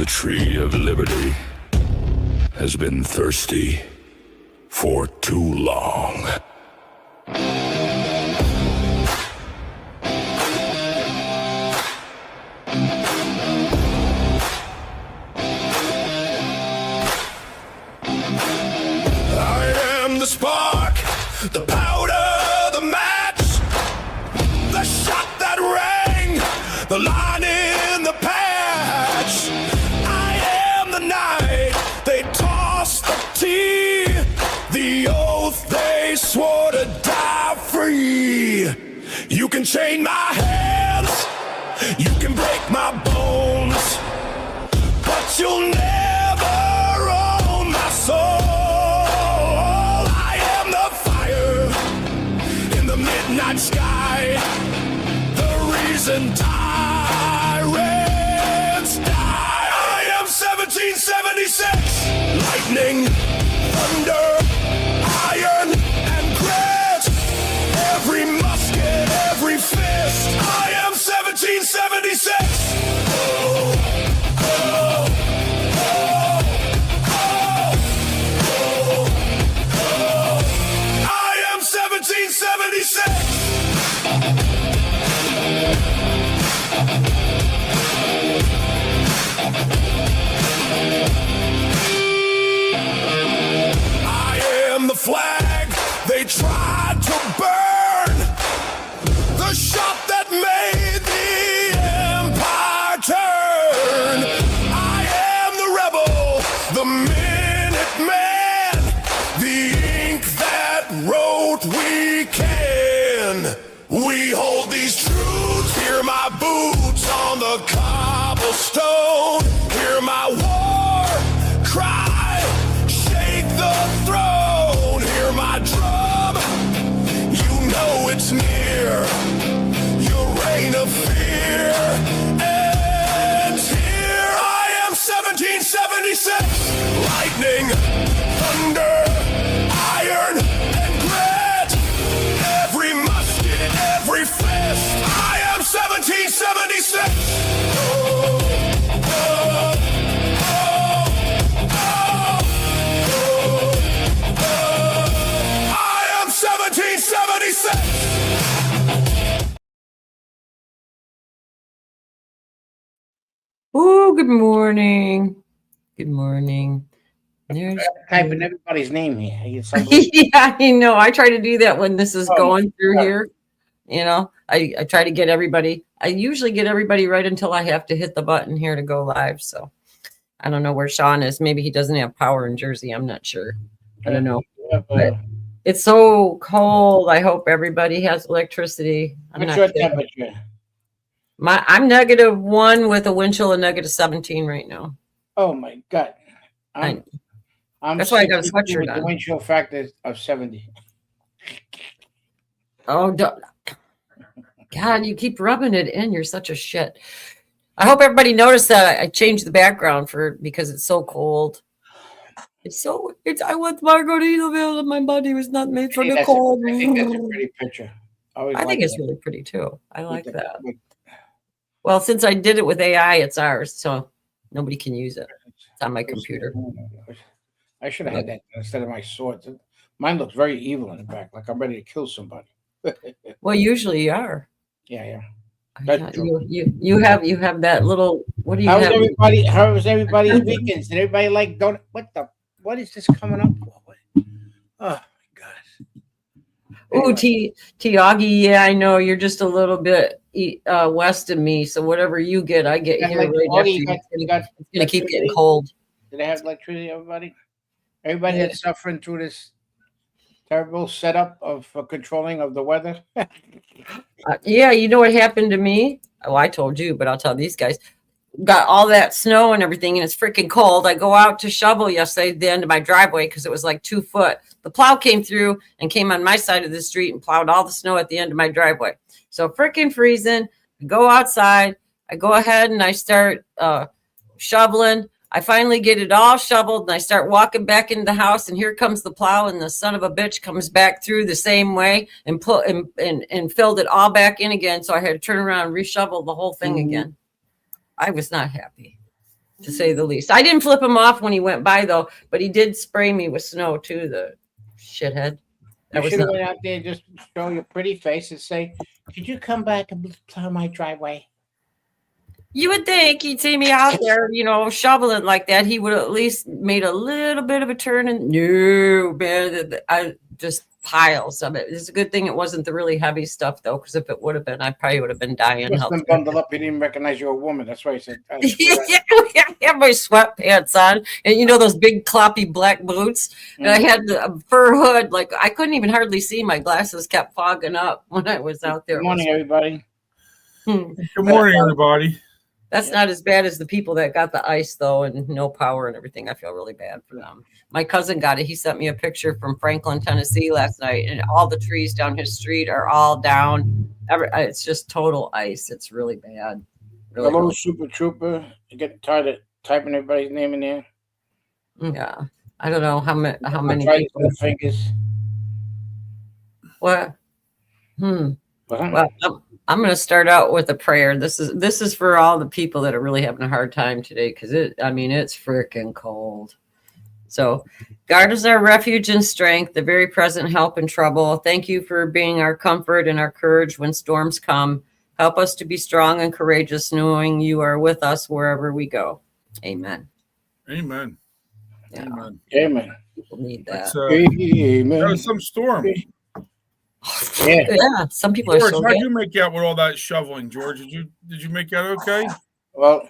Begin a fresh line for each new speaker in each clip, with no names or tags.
tree of liberty has been thirsty for too long. I am the spark, the powder, the match, the shot that rang, the line in the patch. I am the night they tossed the tea, the oath they swore to die free. You can chain my hands, you can break my bones, but you'll never own my soul. I am the fire in the midnight sky, the reason tyrants die. I am 1776, lightning, thunder, iron, and grit. Every musket, every fist. I am 1776. Oh, oh, oh, oh, oh. I am 1776. The flag they tried to burn, the shot that made the empire turn. I am the rebel, the Minuteman, the ink that wrote we can. We hold these truths, hear my boots on the cobblestone, hear my war cry, shake the throne. Hear my drum, you know it's near. Your reign of fear ends here. I am 1776. Lightning, thunder, iron, and grit. Every musket, every fist. I am 1776. Oh, oh, oh, oh, oh. 1776.
Oh, good morning. Good morning.
There's typing everybody's name here.
Yeah, I know. I try to do that when this is going through here. You know, I try to get everybody. I usually get everybody right until I have to hit the button here to go live. So I don't know where Sean is. Maybe he doesn't have power in Jersey. I'm not sure. I don't know. But it's so cold. I hope everybody has electricity.
What's your temperature?
I'm -1 with a wind chill of -17 right now.
Oh my God. I'm
that's why I got a sweatshirt on.
The wind chill factor of 70.
Oh, God, you keep rubbing it in. You're such a shit. I hope everybody noticed that I changed the background because it's so cold. I went to Margaritaville and my body was not made for the cold.
I think that's a pretty picture.
I think it's really pretty too. I like that. Well, since I did it with AI, it's ours, so nobody can use it. It's on my computer.
I should have had that instead of my sword. Mine looks very evil in the back, like I'm ready to kill somebody.
Well, usually you are.
Yeah.
You have that little. What do you have?
How was everybody's weekends? Did everybody what is this coming up for? Oh my God.
Oh, Tiagi, yeah, I know you're just a little bit west of me, so whatever you get, I get here right after you. It's gonna keep getting cold.
Did they have electricity, everybody? Everybody that's suffering through this terrible setup of controlling of the weather?
Yeah, you know what happened to me? Oh, I told you, but I'll tell these guys. Got all that snow and everything, and it's freaking cold. I go out to shovel yesterday at the end of my driveway because it was like 2 foot. The plow came through and came on my side of the street and plowed all the snow at the end of my driveway. So freaking freezing. I go outside. I go ahead and I start shoveling. I finally get it all shoveled and I start walking back into the house, and here comes the plow, and the son of a bitch comes back through the same way and filled it all back in again. So I had to turn around and reshovel the whole thing again. I was not happy. to say the least. I didn't flip him off when he went by, though, but he did spray me with snow, too, the shithead.
You should have went out there and just show your pretty face and say, could you come back and plow my driveway?
You would think he'd see me out there, shoveling like that. He would at least made a little bit of a turn. And no, man, I just piles of it. It's a good thing it wasn't the really heavy stuff, though, because if it would have been, I probably would have been dying.
Just been bundled up. He didn't recognize you were a woman. That's why he said.
I had my sweatpants on, and those big cloppy black boots. And I had a fur hood. Like I couldn't even hardly see. My glasses kept fogging up when I was out there.
Good morning, everybody.
Good morning, everybody.
That's not as bad as the people that got the ice, though, and no power and everything. I feel really bad for them. My cousin got it. He sent me a picture from Franklin, Tennessee last night, and all the trees down his street are all down. It's just total ice. It's really bad. Really
Hello, Super Trooper. You get tired of typing everybody's name in there?
Yeah. I don't know how many
people. The fingers.
What? Well, I'm going to start out with a prayer. This is for all the people that are really having a hard time today, because it's freaking cold. So, God is our refuge and strength, the very present help in trouble. Thank you for being our comfort and our courage when storms come. Help us to be strong and courageous, knowing you are with us wherever we go. Amen.
Amen.
Yeah.
Amen.
Amen.
People need that.
Amen.
There was some storm.
Yeah, some people
George,
are so
how'd you make out with all that shoveling, George? Did you make out okay?
Well,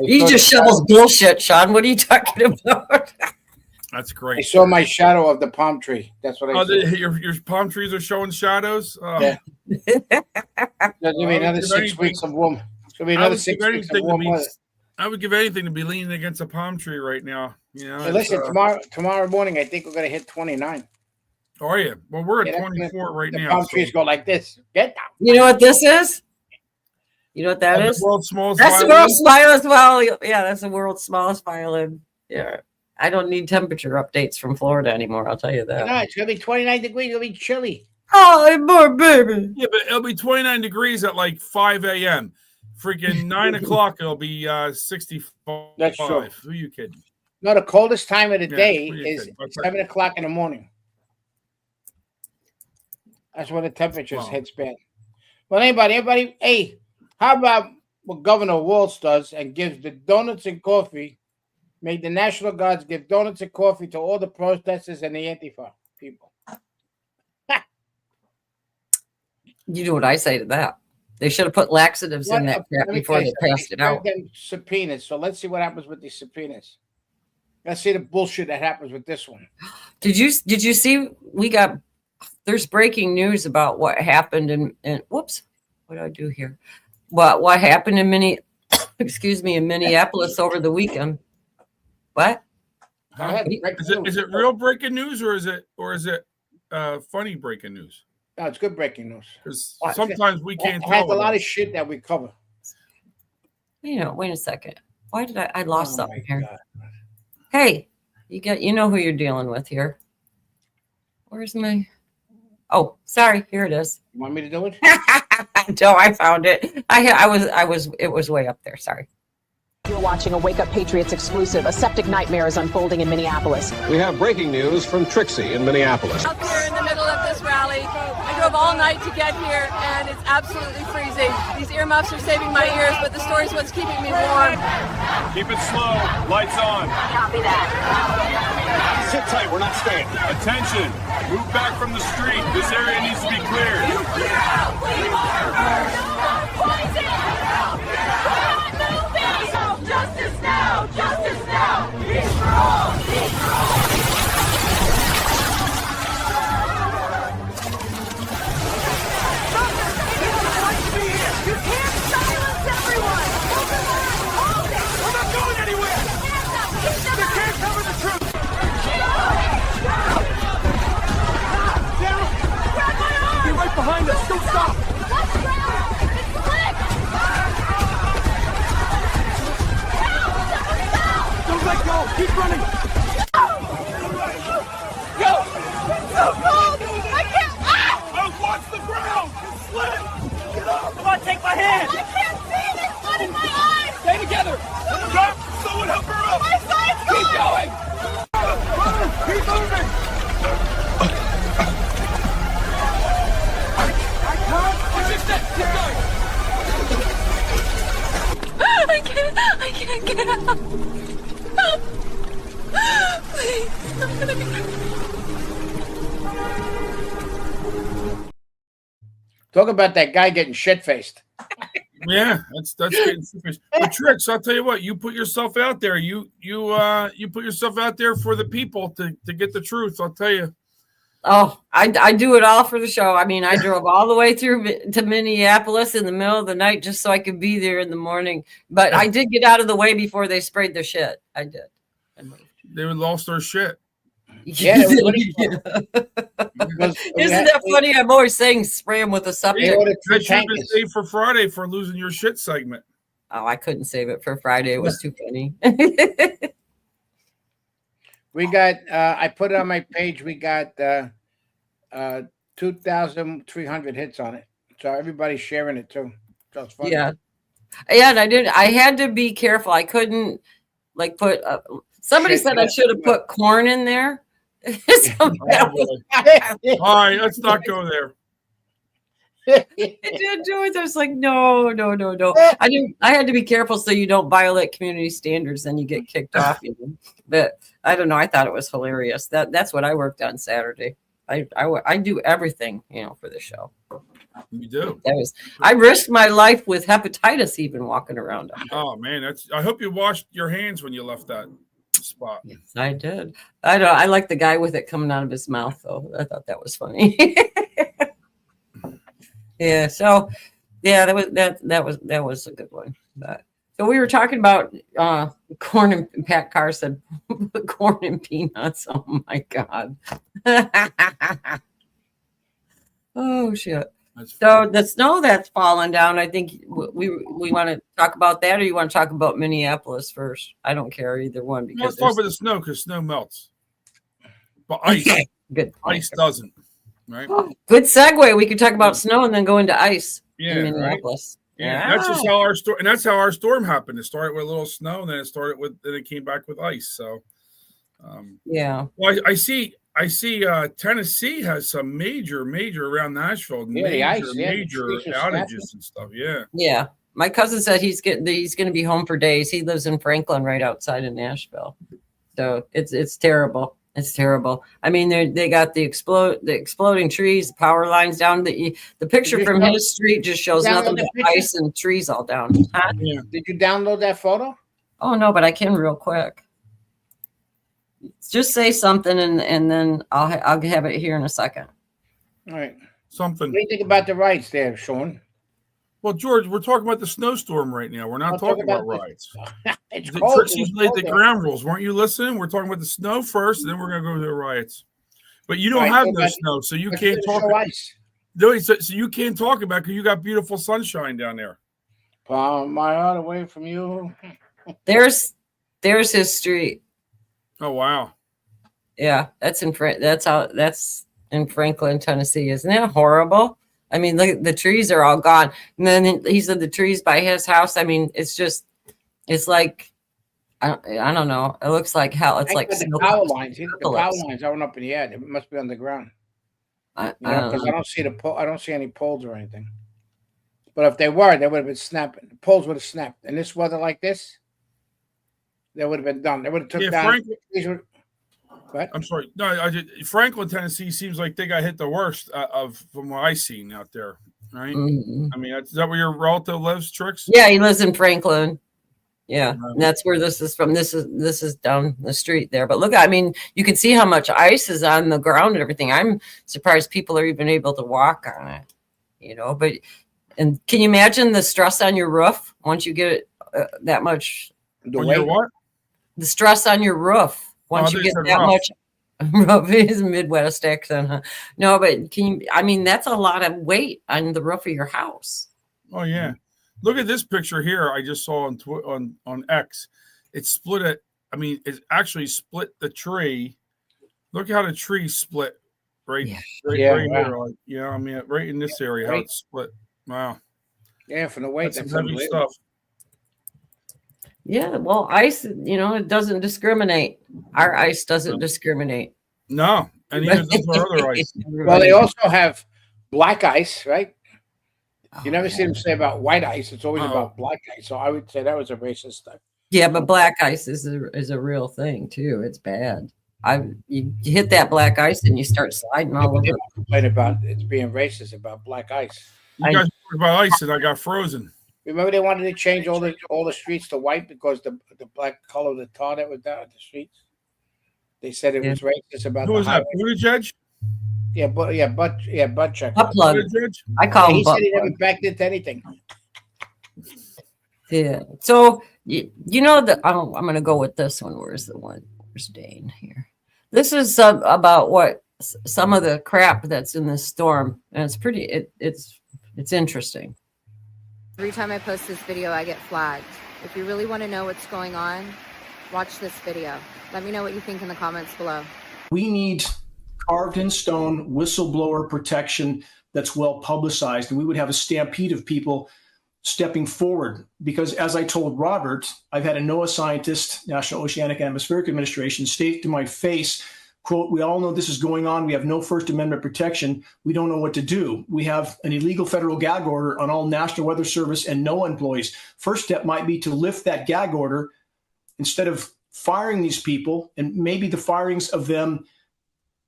he just shovels bullshit, Sean. What are you talking about?
That's great.
I saw my shadow of the palm tree. That's what I saw.
Your palm trees are showing shadows? Oh.
Yeah. There's gonna be another 6 weeks of warm. It's gonna be another 6 weeks of warm weather.
I would give anything to be leaning against a palm tree right now.
Hey, listen, tomorrow morning, I think we're gonna hit 29.
Oh, yeah. Well, we're at 24 right now.
The palm trees go like this. Get down.
You know what this is? You know what that is?
The world's smallest
that's
violin.
The world's smallest violin. Yeah, that's the world's smallest violin. Yeah. I don't need temperature updates from Florida anymore. I'll tell you that.
No, it's going to be 29 degrees. It'll be chilly.
Oh, my baby.
Yeah, but it'll be 29 degrees at like 5 a.m. Freaking 9 o'clock, it'll be 65.
That's true.
Who are you kidding?
No, the coldest time of the day is 7 o'clock in the morning. That's when the temperatures hits bad. Well, everybody, hey, how about what Governor Walz does and gives the donuts and coffee, make the National Guards give donuts and coffee to all the protesters and the Antifa people?
You know what I say to that? They should have put laxatives in that crap before they passed it out.
Subpoenas. So let's see what happens with these subpoenas. Let's see the bullshit that happens with this one.
Did you see there's breaking news about what happened in whoops, what did I do here? What happened in Minneapolis over the weekend? What?
Is it real breaking news or is it funny breaking news?
No, it's good breaking news.
Because sometimes we can't tell.
It has a lot of shit that we cover.
Wait a second. Why did I lost something here?
God.
Hey, you know who you're dealing with here. Where's my? Oh, sorry. Here it is.
You want me to do it?
No, I found it. It was way up there. Sorry.
You're watching a Wake Up Patriots exclusive. A septic nightmare is unfolding in Minneapolis.
We have breaking news from Trixie in Minneapolis.
Out here in the middle of this rally. I drove all night to get here, and it's absolutely freezing. These earmuffs are saving my ears, but the story's what's keeping me warm.
Keep it slow. Lights on.
Copy that.
Sit tight. We're not staying. Attention. Move back from the street. This area needs to be cleared.
Justice now! Justice now! He's wrong! He's wrong! You can't silence everyone! Hold the line! Hold it!
We're not going anywhere! You can't cover the truth!
Grab my arm!
Be right behind us! Don't stop!
Watch the ground! It's slick!
Talk about that guy getting shit-faced.
Yeah, that's getting serious. But Tricks, I'll tell you what, you put yourself out there. You put yourself out there for the people to get the truth. I'll tell you.
Oh, I do it all for the show. I mean, I drove all the way through to Minneapolis in the middle of the night just so I could be there in the morning. But I did get out of the way before they sprayed their shit. I did.
They lost their shit.
Yeah, it was
Isn't that funny? I'm always saying spray them with a subject.
That should have been saved for Friday for losing your shit segment.
Oh, I couldn't save it for Friday. It was too funny.
We got, I put it on my page. We got 2,300 hits on it. So everybody's sharing it too. So it's fun.
Yeah. Yeah, and I had to be careful. I couldn't like put, somebody said I should have put corn in there.
All right, let's not go there.
I didn't do it. I was like, no. I had to be careful so you don't violate community standards, then you get kicked off. But I don't know. I thought it was hilarious. That's what I worked on Saturday. I do everything, for the show.
You do.
I risked my life with hepatitis even walking around.
Oh man, I hope you washed your hands when you left that spot.
Yes, I did. I like the guy with it coming out of his mouth though. I thought that was funny. Yeah. So, yeah, that was a good one. So we were talking about corn, and Pat Carr said corn and peanuts. Oh my God. Oh shit. So the snow that's fallen down, I think we want to talk about that, or you want to talk about Minneapolis first? I don't care either one because
let's talk about the snow because snow melts, but ice doesn't. Right.
Good segue. We could talk about snow and then go into ice in Minneapolis.
Right? Yeah, that's just how our storm happened. It started with a little snow, and then it came back with ice. So,
yeah.
Well, I see. Tennessee has some major around Nashville. Major outages and stuff. Yeah.
Yeah. My cousin said he's going to be home for days. He lives in Franklin, right outside of Nashville. So it's terrible. It's terrible. I mean, they got the exploding trees, the power lines down. The picture from his street just shows nothing but ice and trees all down. Huh?
Yeah. Did you download that photo?
Oh no, but I can real quick. Just say something, and then I'll have it here in a second.
All right.
Something.
What do you think about the rights there, Sean?
Well, George, we're talking about the snowstorm right now. We're not talking about riots.
It's cold.
Trixie's laid the ground rules. Weren't you listening? We're talking about the snow first, and then we're going to go to the riots. But you don't have no snow, so you can't talk. No, so you can't talk about because you got beautiful sunshine down there.
Palm my heart away from you.
There's his street.
Oh wow.
Yeah, that's in Franklin, Tennessee. Isn't that horrible? I mean, look, the trees are all gone. And then he said the trees by his house. I mean, it's like, I don't know. It looks like hell. It's like
the power lines. The power lines aren't up in the air. It must be underground. Because I don't see I don't see any poles or anything. But if they were, they would have been snapping. The poles would have snapped. In this weather like this, they would have been done. They would have took down. What?
I'm sorry. No, Franklin, Tennessee seems like they got hit the worst from what I've seen out there, right?
Mm-hmm.
I mean, is that where your relative lives, Trix?
Yeah, he lives in Franklin. Yeah, and that's where this is from. This is down the street there. But look, I mean, you can see how much ice is on the ground and everything. I'm surprised people are even able to walk on it, But and can you imagine the stress on your roof once you get that much?
What?
The stress on your roof. Once you get that much rough, is Midwest accent, huh? No, but that's a lot of weight on the roof of your house.
Oh yeah. Look at this picture here I just saw on X. It split it. I mean, it actually split the tree. Look how the tree split right here. Like, I mean, right in this area, how it's split. Wow.
Yeah, from the weight.
That's some heavy stuff.
Yeah, well, ice, it doesn't discriminate. Our ice doesn't discriminate.
No, and even our other ice.
Well, they also have black ice, right? You never see them say about white ice. It's always about black ice. So I would say that was a racist stuff.
Yeah, but black ice is a real thing too. It's bad. you hit that black ice and you start sliding all over.
Complain about it's being racist about black ice.
You guys talked about ice, and I got frozen.
Remember they wanted to change all the streets to white because the black color of the tar that was down at the streets. They said it was racist about.
Who was that? Buttigieg?
Yeah, butt check.
Plug. I call him.
He said he never backed into anything.
Yeah. So you know that I'm going to go with this one. Where's the one? Where's Dane here? This is about what some of the crap that's in this storm, and it's pretty. It's interesting.
Every time I post this video, I get flagged. If you really want to know what's going on, watch this video. Let me know what you think in the comments below.
We need carved in stone whistleblower protection that's well publicized, and we would have a stampede of people stepping forward. Because as I told Robert, I've had a NOAA scientist, National Oceanic and Atmospheric Administration, state to my face, quote, "We all know this is going on. We have no First Amendment protection. We don't know what to do. We have an illegal federal gag order on all National Weather Service and NOAA employees. First step might be to lift that gag order instead of firing these people, and maybe the firings of them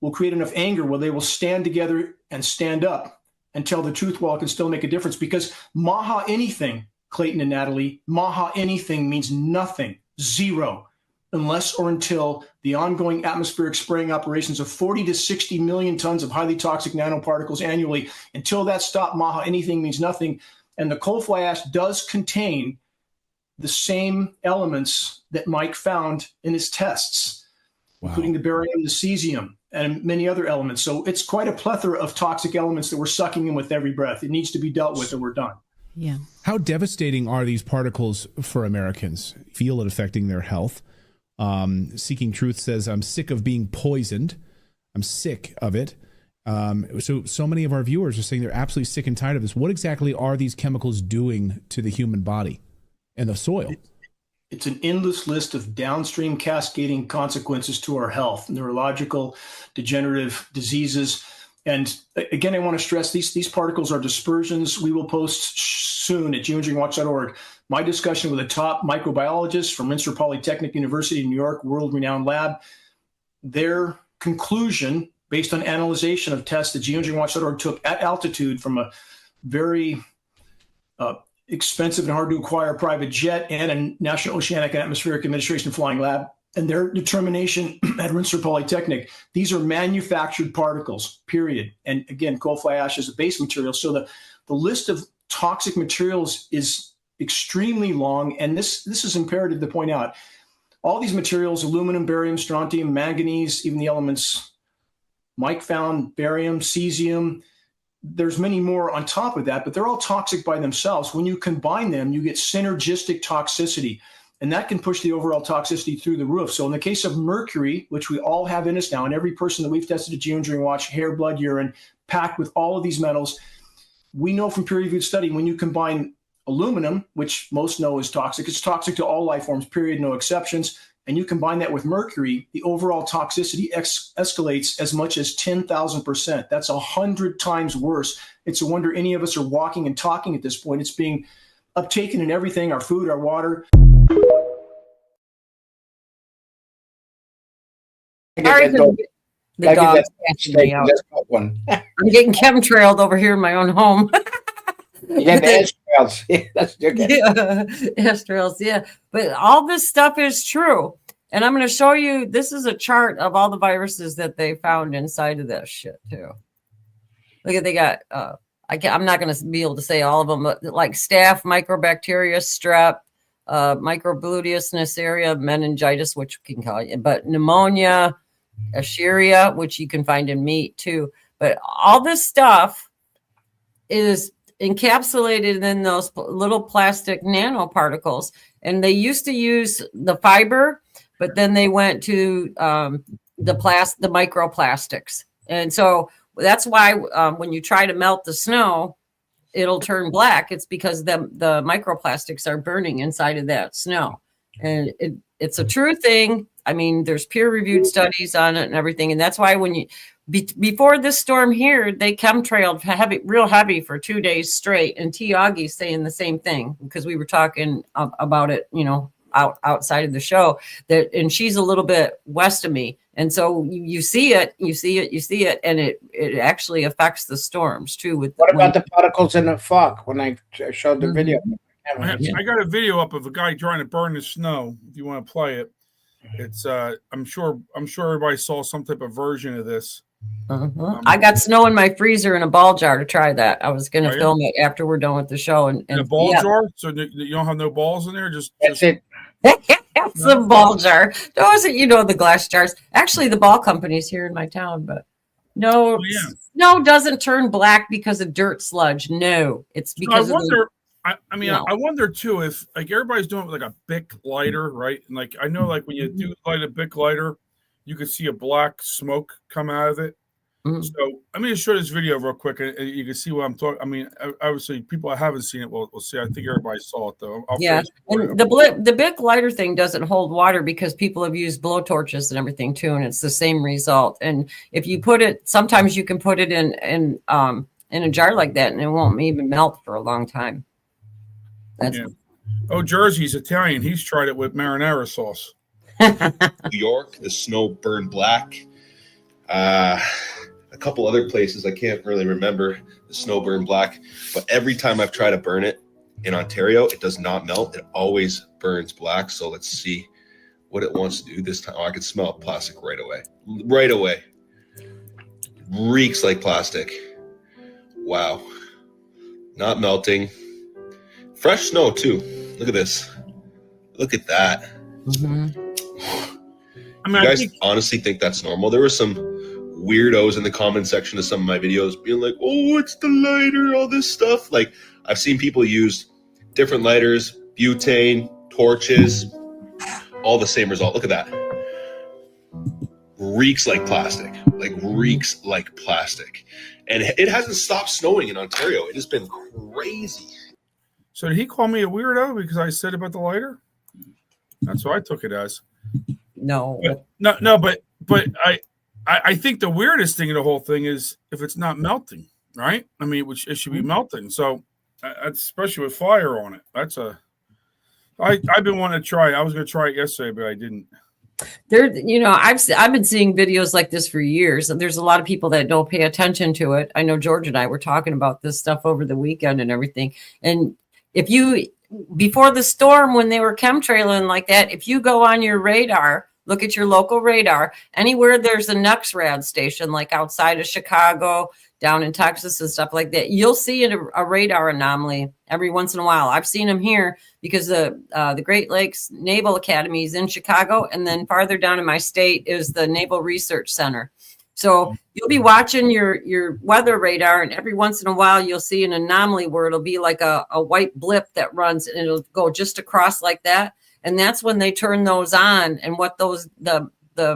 will create enough anger where they will stand together and stand up and tell the truth while it can still make a difference." Because maha anything, Clayton and Natalie, maha anything means nothing, zero, unless or until the ongoing atmospheric spraying operations of 40 to 60 million tons of highly toxic nanoparticles annually. Until that stop, maha anything means nothing. And the coal fly ash does contain the same elements that Mike found in his tests, including the barium, the cesium, and many other elements. So it's quite a plethora of toxic elements that we're sucking in with every breath. It needs to be dealt with, or we're done.
Yeah. How devastating are these particles for Americans? Feel it affecting their health? Seeking Truth says, "I'm sick of being poisoned. I'm sick of it." So many of our viewers are saying they're absolutely sick and tired of this. What exactly are these chemicals doing to the human body and the soil?
It's an endless list of downstream cascading consequences to our health, neurological, degenerative diseases. And again, I want to stress these particles are dispersions. We will post soon at geoengineeringwatch.org my discussion with a top microbiologist from Rensselaer Polytechnic University in New York, world-renowned lab. Their conclusion, based on analyzation of tests that geoengineeringwatch.org took at altitude from a very expensive and hard to acquire private jet and a National Oceanic and Atmospheric Administration flying lab, and their determination at Rensselaer Polytechnic, these are manufactured particles, period. And again, coal fly ash is a base material. So the list of toxic materials is extremely long, and this is imperative to point out. All these materials, aluminum, barium, strontium, manganese, even the elements Mike found, barium, cesium, there's many more on top of that, but they're all toxic by themselves. When you combine them, you get synergistic toxicity, and that can push the overall toxicity through the roof. So in the case of mercury, which we all have in us now, and every person that we've tested at Geoengineering Watch, hair, blood, urine, packed with all of these metals, we know from peer-reviewed study, when you combine aluminum, which most know is toxic, it's toxic to all life forms, period, no exceptions, and you combine that with mercury, the overall toxicity escalates as much as 10,000%. That's 100 times worse. It's a wonder any of us are walking and talking at this point. It's being uptaken in everything, our food, our water.
Sorry, the dog's catching me out. I'm getting chemtrailed over here in my own home.
Yeah, the astrails. Yeah, that's good.
Yeah, astrails. Yeah, but all this stuff is true, and I'm going to show you. This is a chart of all the viruses that they found inside of this shit too. Look at they got. I'm not going to be able to say all of them, but like staph, microbacteria, strep, microbluteus neisseria, meningitis, which we can call it, but pneumonia, Escherichia, which you can find in meat too. But all this stuff is encapsulated in those little plastic nanoparticles, and they used to use the fiber, but then they went to the microplastics, and so that's why when you try to melt the snow, it'll turn black. It's because the microplastics are burning inside of that snow, and it's a true thing. I mean, there's peer-reviewed studies on it and everything, and that's why when you before this storm here, they chemtrailed real heavy for 2 days straight. And T. Augie's saying the same thing because we were talking about it, outside of the show. And she's a little bit west of me, And so you see it, and it actually affects the storms too.
What about the particles in the fog when I showed the video?
I got a video up of a guy trying to burn the snow. If you want to play it, it's I'm sure everybody saw some type of version of this.
I got snow in my freezer in a ball jar to try that. I was going to film it after we're done with the show. And
in a ball jar? So you don't have no balls in there?
That's it.
It's a ball jar. Those are, the glass jars. Actually, the ball company's here in my town, but no, snow doesn't turn black because of dirt sludge. No, it's because
I wonder too if like everybody's doing it with like a Bic lighter, right? And like I know, like when you do light a Bic lighter, you can see a black smoke come out of it. So I'm going to show this video real quick, and you can see what I'm talking. I mean, obviously, people that haven't seen it will see. I think everybody saw it though.
And the Bic lighter thing doesn't hold water because people have used blowtorches and everything too, and it's the same result. And if you put it, sometimes you can put it in a jar like that, and it won't even melt for a long time.
Oh, Jersey's Italian. He's tried it with marinara sauce.
New York, the snow burned black. A couple other places I can't really remember the snow burned black, but every time I've tried to burn it in Ontario, it does not melt. It always burns black. So let's see what it wants to do this time. Oh, I can smell plastic right away. Right away. Reeks like plastic. Wow. Not melting. Fresh snow too. Look at this. Look at that.
I mean,
you guys honestly think that's normal? There were some weirdos in the comment section of some of my videos being like, oh, it's the lighter, all this stuff. Like, I've seen people use different lighters, butane, torches, all the same result. Look at that. Reeks like plastic. Like, reeks like plastic. And it hasn't stopped snowing in Ontario. It has been crazy.
So did he call me a weirdo because I said about the lighter? That's what I took it as.
No.
But I think the weirdest thing in the whole thing is if it's not melting, right? I mean, which it should be melting. So, especially with fire on it, I've been wanting to try it. I was going to try it yesterday, but I didn't.
I've been seeing videos like this for years, and there's a lot of people that don't pay attention to it. I know George and I were talking about this stuff over the weekend and everything. And before the storm, when they were chemtrailing like that, if you go on your radar, look at your local radar, anywhere there's a NUXRAD station, like outside of Chicago, down in Texas and stuff like that, you'll see a radar anomaly every once in a while. I've seen them here because the Great Lakes Naval Academy is in Chicago, and then farther down in my state is the Naval Research Center. So you'll be watching your weather radar, and every once in a while you'll see an anomaly where it'll be like a white blip that runs, and it'll go just across like that. And that's when they turn those on, and what the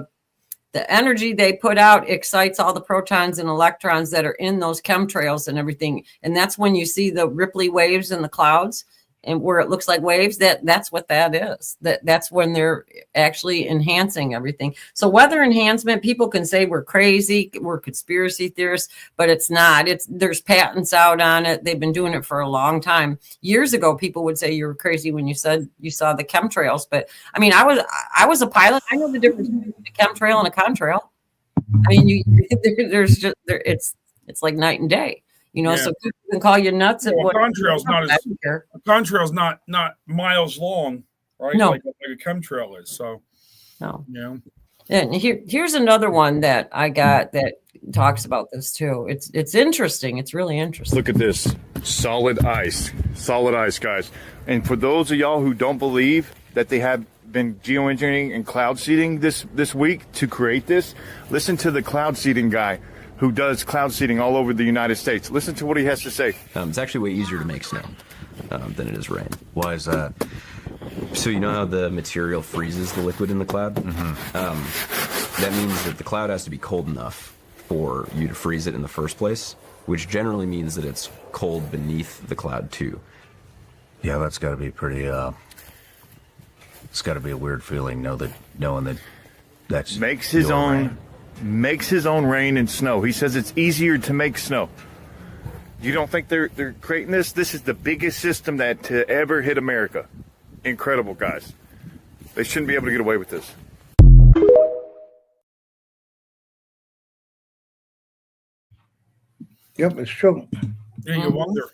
energy they put out excites all the protons and electrons that are in those chemtrails and everything. And that's when you see the ripply waves in the clouds, and where it looks like waves, that's what that is. That's when they're actually enhancing everything. So weather enhancement, people can say we're crazy, we're conspiracy theorists, but it's not. There's patents out on it. They've been doing it for a long time. Years ago, people would say you were crazy when you said you saw the chemtrails. But I mean, I was a pilot. I know the difference between a chemtrail and a contrail. I mean, it's like night and day. So people can call you nuts. And
contrail's not miles long, right?
No.
Like a chemtrail is. So,
no.
Yeah.
And here's another one that I got that talks about this too. It's interesting. It's really interesting.
Look at this. Solid ice, guys. And for those of y'all who don't believe that they have been geoengineering and cloud seeding this week to create this, listen to the cloud seeding guy who does cloud seeding all over the United States. Listen to what he has to say.
It's actually way easier to make snow than it is rain. Why is that? So you know how the material freezes the liquid in the cloud? That means that the cloud has to be cold enough for you to freeze it in the first place, which generally means that it's cold beneath the cloud too.
Yeah, that's got to be pretty, it's got to be a weird feeling knowing that that's
makes his own rain and snow. He says it's easier to make snow. You don't think they're creating this? This is the biggest system to ever hit America. Incredible, guys. They shouldn't be able to get away with this.
Yep, it's true.
Yeah, you wonder.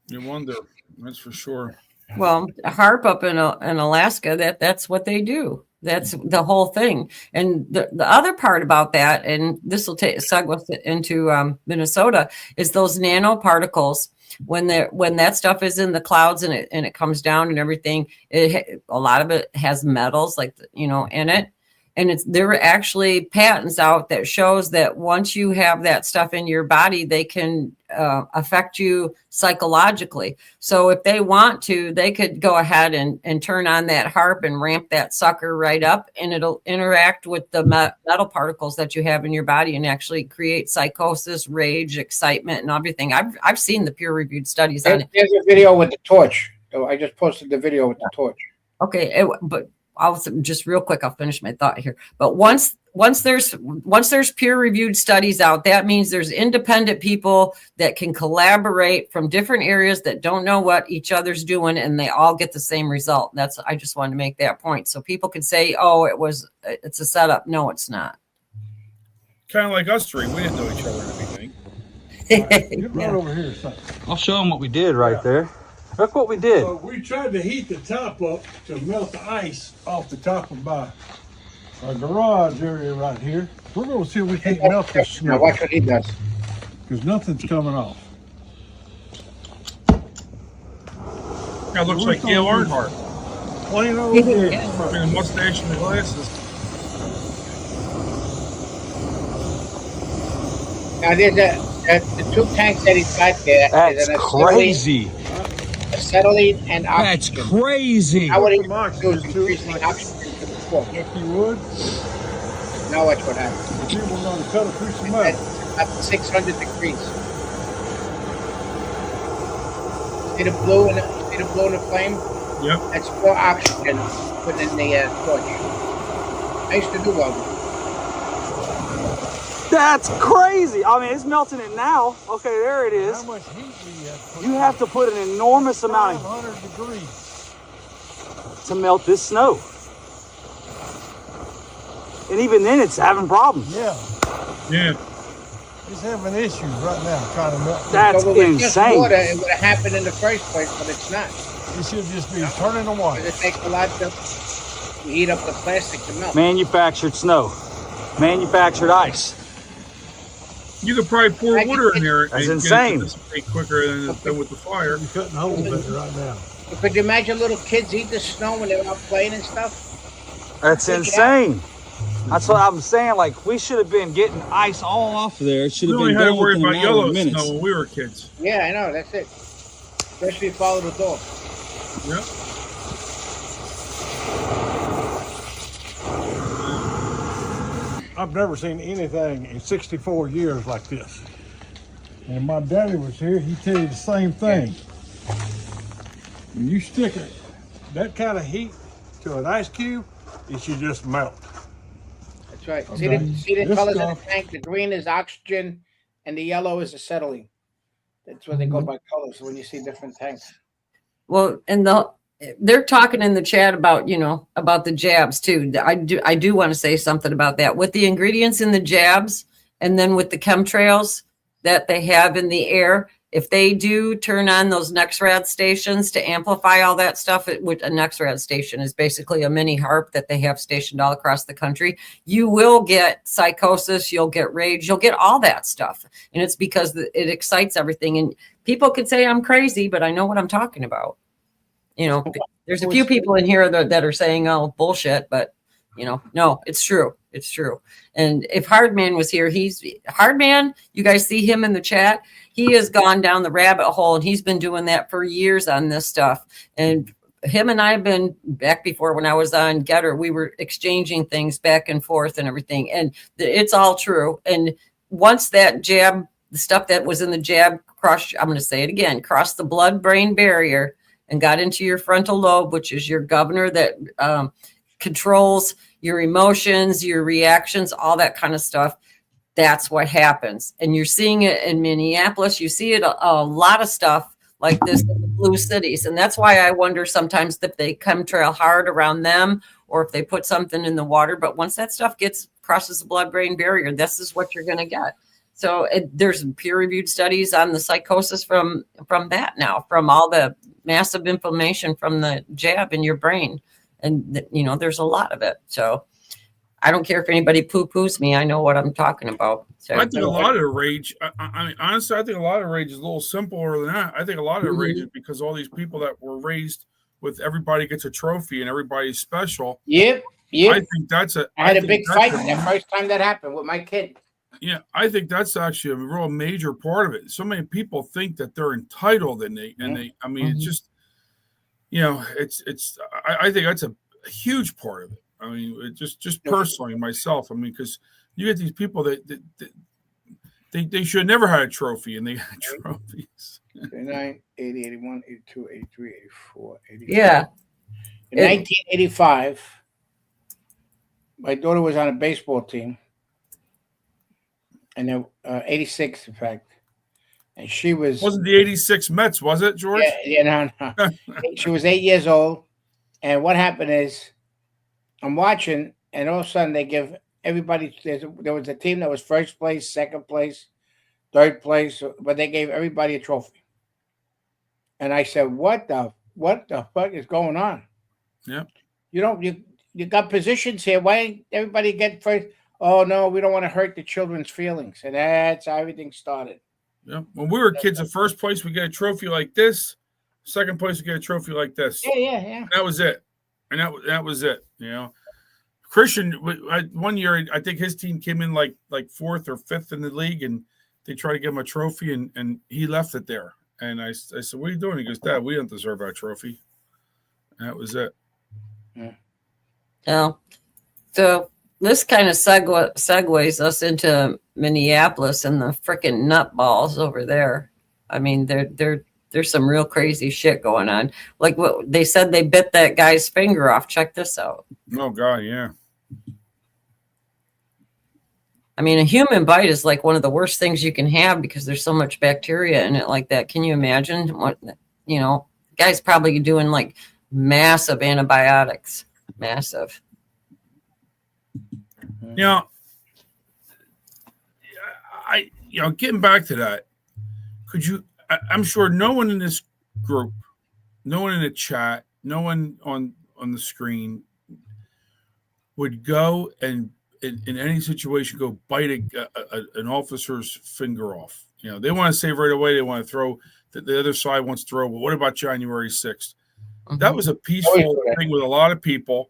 You wonder. That's for sure.
Well, harp up in Alaska, that's what they do. That's the whole thing. And the other part about that, and this will segue us into Minnesota, is those nanoparticles. When that stuff is in the clouds and it comes down and everything, a lot of it has metals in it. And there are actually patents out that shows that once you have that stuff in your body, they can affect you psychologically. So if they want to, they could go ahead and turn on that harp and ramp that sucker right up, and it'll interact with the metal particles that you have in your body and actually create psychosis, rage, excitement, and everything. I've seen the peer-reviewed studies on it.
There's a video with the torch. I just posted the video with the torch.
Okay, but I'll just real quick, I'll finish my thought here. But once there's peer-reviewed studies out, that means there's independent people that can collaborate from different areas that don't know what each other's doing, and they all get the same result. I just wanted to make that point. So people can say, oh, it's a setup. No, it's not.
Kind of like us three. We didn't know each other and everything.
Get right over here, son.
I'll show them what we did right there. Look what we did.
We tried to heat the top up to melt the ice off the top of our garage area right here. We're going to see if we can melt the snow.
Now watch what he does.
Because nothing's coming off.
That looks like Gail Earnhardt.
Plain old Gail.
Bring a mustache and the glasses.
Now there's the two tanks that he's got there.
That's crazy.
Acetylene and oxygen.
That's crazy.
How would he do is increase the oxygen to the core?
If you would.
Now watch what happens.
People are going to cut a piece of metal.
Up to 600 degrees. See the blue in the flame?
Yep.
That's more oxygen put in the torch. I used to do welding.
That's crazy. I mean, it's melting it now. Okay, there it is.
How much heat do you have to put?
You have to put an enormous amount of
500 degrees
to melt this snow. And even then, it's having problems.
Yeah.
Yeah.
He's having issues right now trying to melt.
That's insane.
Just water, it would have happened in the first place, but it's not.
It should just be turning the water.
It takes a lot to heat up the plastic to melt.
Manufactured snow. Manufactured ice.
You could probably pour water in there.
That's insane.
Get quicker than with the fire.
You're cutting holes in it right now.
Could you imagine little kids eat the snow when they're out playing and stuff?
That's insane. That's what I'm saying. Like, we should have been getting ice all off of there. It should have been
had to
done
worry
within a
about
matter of
yellow
minutes.
snow when we were kids.
Yeah, I know. That's it. Especially follow the dog.
Yep.
I've never seen anything in 64 years like this. And my daddy was here, he'd tell you the same thing. When you stick that kind of heat to an ice cube, it should just melt.
That's right.
Okay.
See the
This
colors
stuff-
of the tank? The green is oxygen and the yellow is acetylene. That's where they go by colors when you see different tanks.
Well, and they're talking in the chat about, about the jabs too. I do want to say something about that with the ingredients in the jabs and then with the chemtrails that they have in the air. If they do turn on those NexRad stations to amplify all that stuff, which a NexRad station is basically a mini harp that they have stationed all across the country, you will get psychosis, you'll get rage, you'll get all that stuff. And it's because it excites everything. And people could say I'm crazy, but I know what I'm talking about. There's a few people in here that are saying, oh, bullshit, but no, it's true. It's true. And if Hardman was here, Hardman, you guys see him in the chat. He has gone down the rabbit hole and he's been doing that for years on this stuff. And him and I have been back before when I was on Getter, we were exchanging things back and forth and everything. And it's all true. And once that jab, the stuff that was in the jab crossed, I'm going to say it again, crossed the blood-brain barrier and got into your frontal lobe, which is your governor that controls your emotions, your reactions, all that kind of stuff. That's what happens. And you're seeing it in Minneapolis. You see it a lot of stuff like this in the blue cities. And that's why I wonder sometimes if they chemtrail hard around them or if they put something in the water. But once that stuff crosses the blood-brain barrier, this is what you're going to get. So there's peer-reviewed studies on the psychosis from that now, from all the massive inflammation from the jab in your brain. And, you know, there's a lot of it. So I don't care if anybody poo-poos me. I know what I'm talking about. So
I think a lot of the rage, I mean, honestly, I think a lot of rage is a little simpler than that. I think a lot of the rage is because all these people that were raised with everybody gets a trophy and everybody's special.
Yep.
I think that's
I had a big fight the first time that happened with my kid.
Yeah, I think that's actually a real major part of it. So many people think that they're entitled, and they, I mean, it's just, you know, I think that's a huge part of it. I mean, it just personally myself. I mean, because you get these people that they should have never had a trophy, and they got trophies.
89, 80, 81, 82, 83, 84, 85.
Yeah.
In 1985, my daughter was on a baseball team. And then 86, in fact. And she
wasn't the 86 Mets, was it, George?
Yeah, no. She was 8 years old. And what happened is I'm watching, and all of a sudden they give everybody, there was a team that was first place, second place, third place, but they gave everybody a trophy. And I said, what the fuck is going on?
Yeah.
You got positions here. Why ain't everybody get first? Oh, no, we don't want to hurt the children's feelings. And that's how everything started.
Yeah. When we were kids, the first place we get a trophy like this. Second place we get a trophy like this.
Yeah.
That was it. And that was it. You know, Christian, one year, I think his team came in like fourth or fifth in the league, and they tried to give him a trophy, and he left it there. And I said, what are you doing? He goes, Dad, we don't deserve our trophy. And that was it.
Yeah. So this kind of segues us into Minneapolis and the freaking nutballs over there. I mean, there's some real crazy shit going on. Like what they said, they bit that guy's finger off. Check this out.
Oh God, yeah.
I mean, a human bite is like one of the worst things you can have because there's so much bacteria in it like that. Can you imagine what, you know, the guy's probably doing like massive antibiotics, massive.
You know, getting back to that, I'm sure no one in this group, no one in the chat, no one on the screen would go and in any situation go bite an officer's finger off. You know, they want to say right away they want to throw, the other side wants to throw, but what about January 6th? That was a peaceful thing with a lot of people.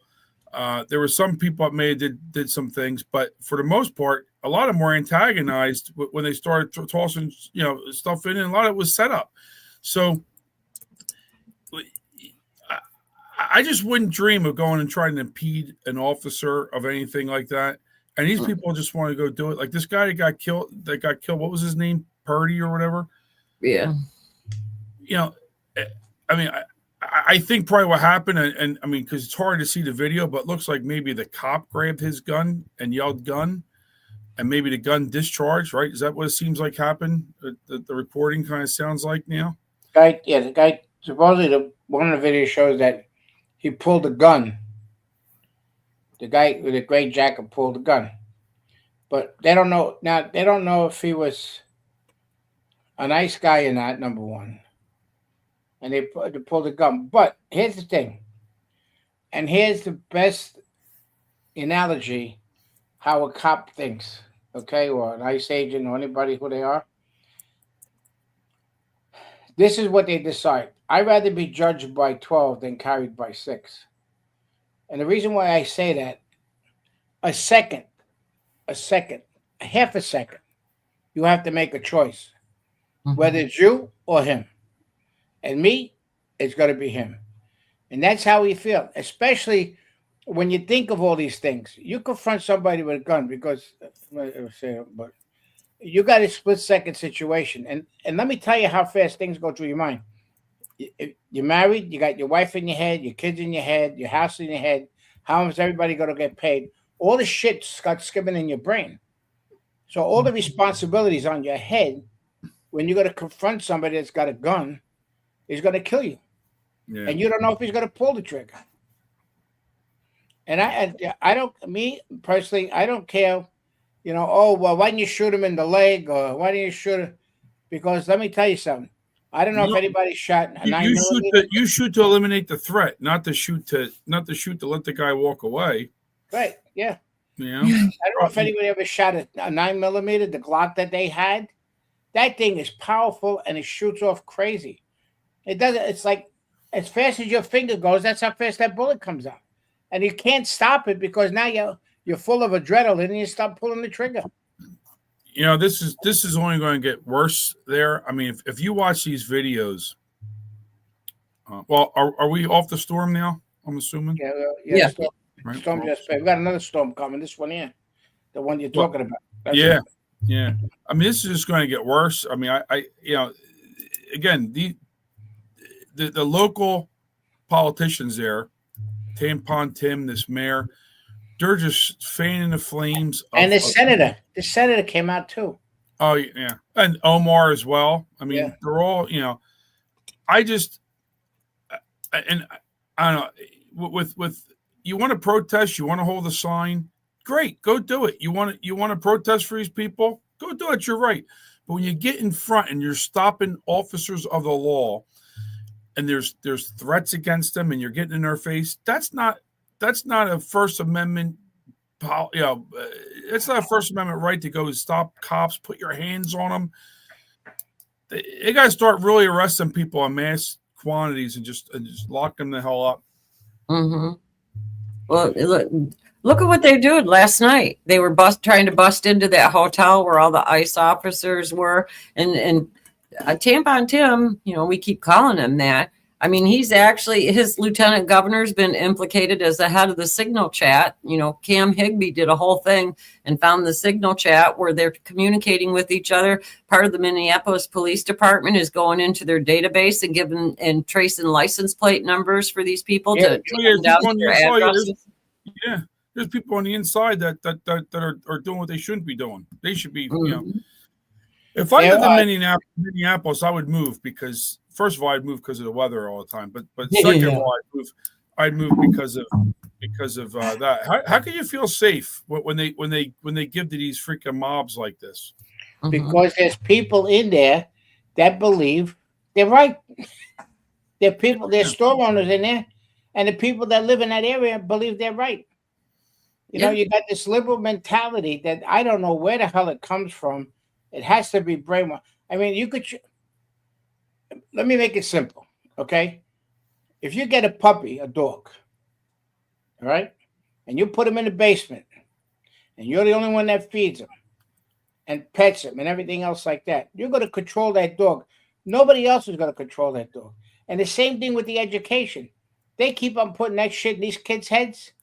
There were some people that may have did some things, but for the most part, a lot of them were antagonized when they started tossing, you know, stuff in, and a lot of it was set up. So I just wouldn't dream of going and trying to impede an officer of anything like that. And these people just want to go do it. Like this guy that got killed. What was his name? Purdy or whatever.
Yeah.
You know, I mean, I think probably what happened, and I mean, because it's hard to see the video, but it looks like maybe the cop grabbed his gun and yelled gun, and maybe the gun discharged, right? Is that what it seems like happened? The reporting kind of sounds like now.
The guy supposedly one of the videos shows that he pulled the gun. The guy with the gray jacket pulled the gun, but they don't know now. They don't know if he was a nice guy or not. Number one. And they pulled the gun. But here's the thing. And here's the best analogy how a cop thinks, okay, or an ICE agent or anybody who they are. This is what they decide. I'd rather be judged by 12 than carried by 6. And the reason why I say that, a half a second, you have to make a choice, whether it's you or him. And me, it's going to be him. And that's how we feel, especially when you think of all these things. You confront somebody with a gun because, but you got a split-second situation. And let me tell you how fast things go through your mind. You're married, you got your wife in your head, your kids in your head, your house in your head. How is everybody going to get paid? All the shit's got skimming in your brain. So all the responsibilities on your head, when you're going to confront somebody that's got a gun, is going to kill you. Yeah. And you don't know if he's going to pull the trigger. And I don't, me personally, I don't care you know, oh, well, why didn't you shoot him in the leg? Or why didn't you shoot him? Because let me tell you something. I don't know if anybody shot a 9mm.
You shoot to eliminate the threat, not to shoot to let the guy walk away.
Right, yeah.
You know?
I don't know if anybody ever shot a 9mm, the Glock that they had. That thing is powerful and it shoots off crazy. It doesn't, it's like as fast as your finger goes, that's how fast that bullet comes out. And you can't stop it because now you're full of adrenaline and you stop pulling the trigger.
You know, this is only going to get worse there. I mean, if you watch these videos, well, are we off the storm now? I'm assuming.
Yeah. Storm just we got another storm coming. This one here, the one you're talking about. That's
yeah. I mean, this is just going to get worse. I mean, I you know, again, the local politicians there, Tampon Tim, this mayor, they're just fanning the flames.
And the senator came out too.
Oh yeah, and Omar as well. I mean, they're all, you know. I don't know. With you want to protest, you want to hold a sign, great, go do it. You want to protest for these people, go do it. You're right. But when you get in front and you're stopping officers of the law, and there's threats against them, and you're getting in their face, that's not a First Amendment. You know, it's not a First Amendment right to go stop cops, put your hands on them. They got to start really arresting people in mass quantities and just lock them the hell up.
Mm-hmm. Well, look at what they did last night. They were trying to bust into that hotel where all the ICE officers were, and Tampon Tim, you know, we keep calling him that. I mean, he's actually, his lieutenant governor's been implicated as the head of the Signal chat. You know, Cam Higbee did a whole thing and found the Signal chat where they're communicating with each other. Part of the Minneapolis Police Department is going into their database and giving and tracing license plate numbers for these people to take down their addresses.
Yeah, there's people on the inside that are doing what they shouldn't be doing. They should be, you know. If I lived in Minneapolis, I would move because, first of all, I'd move because of the weather all the time. But second of all, I'd move because of that. How can you feel safe when they give to these freaking mobs like this?
Because there's people in there that believe they're right. There are people, there's store owners in there, and the people that live in that area believe they're right. You know, you got this liberal mentality that I don't know where the hell it comes from. It has to be brainwashed. I mean, you could. Let me make it simple, okay? If you get a puppy, a dog, all right, and you put him in the basement, and you're the only one that feeds him and pets him and everything else like that, you're going to control that dog. Nobody else is going to control that dog. And the same thing with the education. They keep on putting that shit in these kids' heads.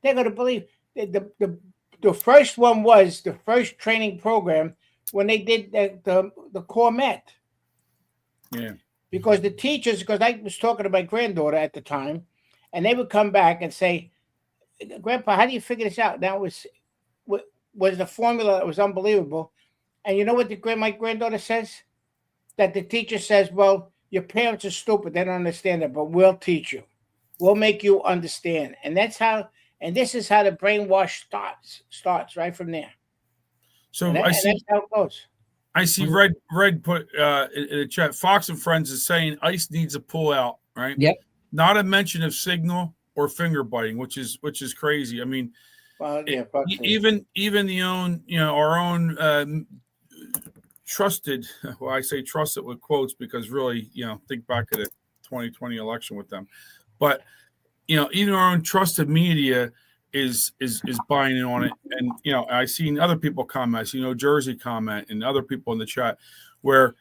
They're going to believe. The first one was the first training program when they did the Corps Met.
Yeah.
Because the teachers, because I was talking to my granddaughter at the time, and they would come back and say, Grandpa, how do you figure this out? That was the formula that was unbelievable. And you know what my granddaughter says? That the teacher says, well, your parents are stupid. They don't understand it, but we'll teach you. We'll make you understand. And that's how, and this is how the brainwash starts right from there.
So
that's how it goes.
I see Red put in the chat, Fox and Friends is saying ICE needs a pull out, right?
Yep.
Not a mention of Signal or finger biting, which is crazy. I mean, even the own, you know, our own trusted, well, I say trusted with quotes because really, you know, think back to the 2020 election with them. But, you know, even our own trusted media is buying in on it. And, you know, I seen other people comment, I see, you know, Jersey comment and other people in the chat where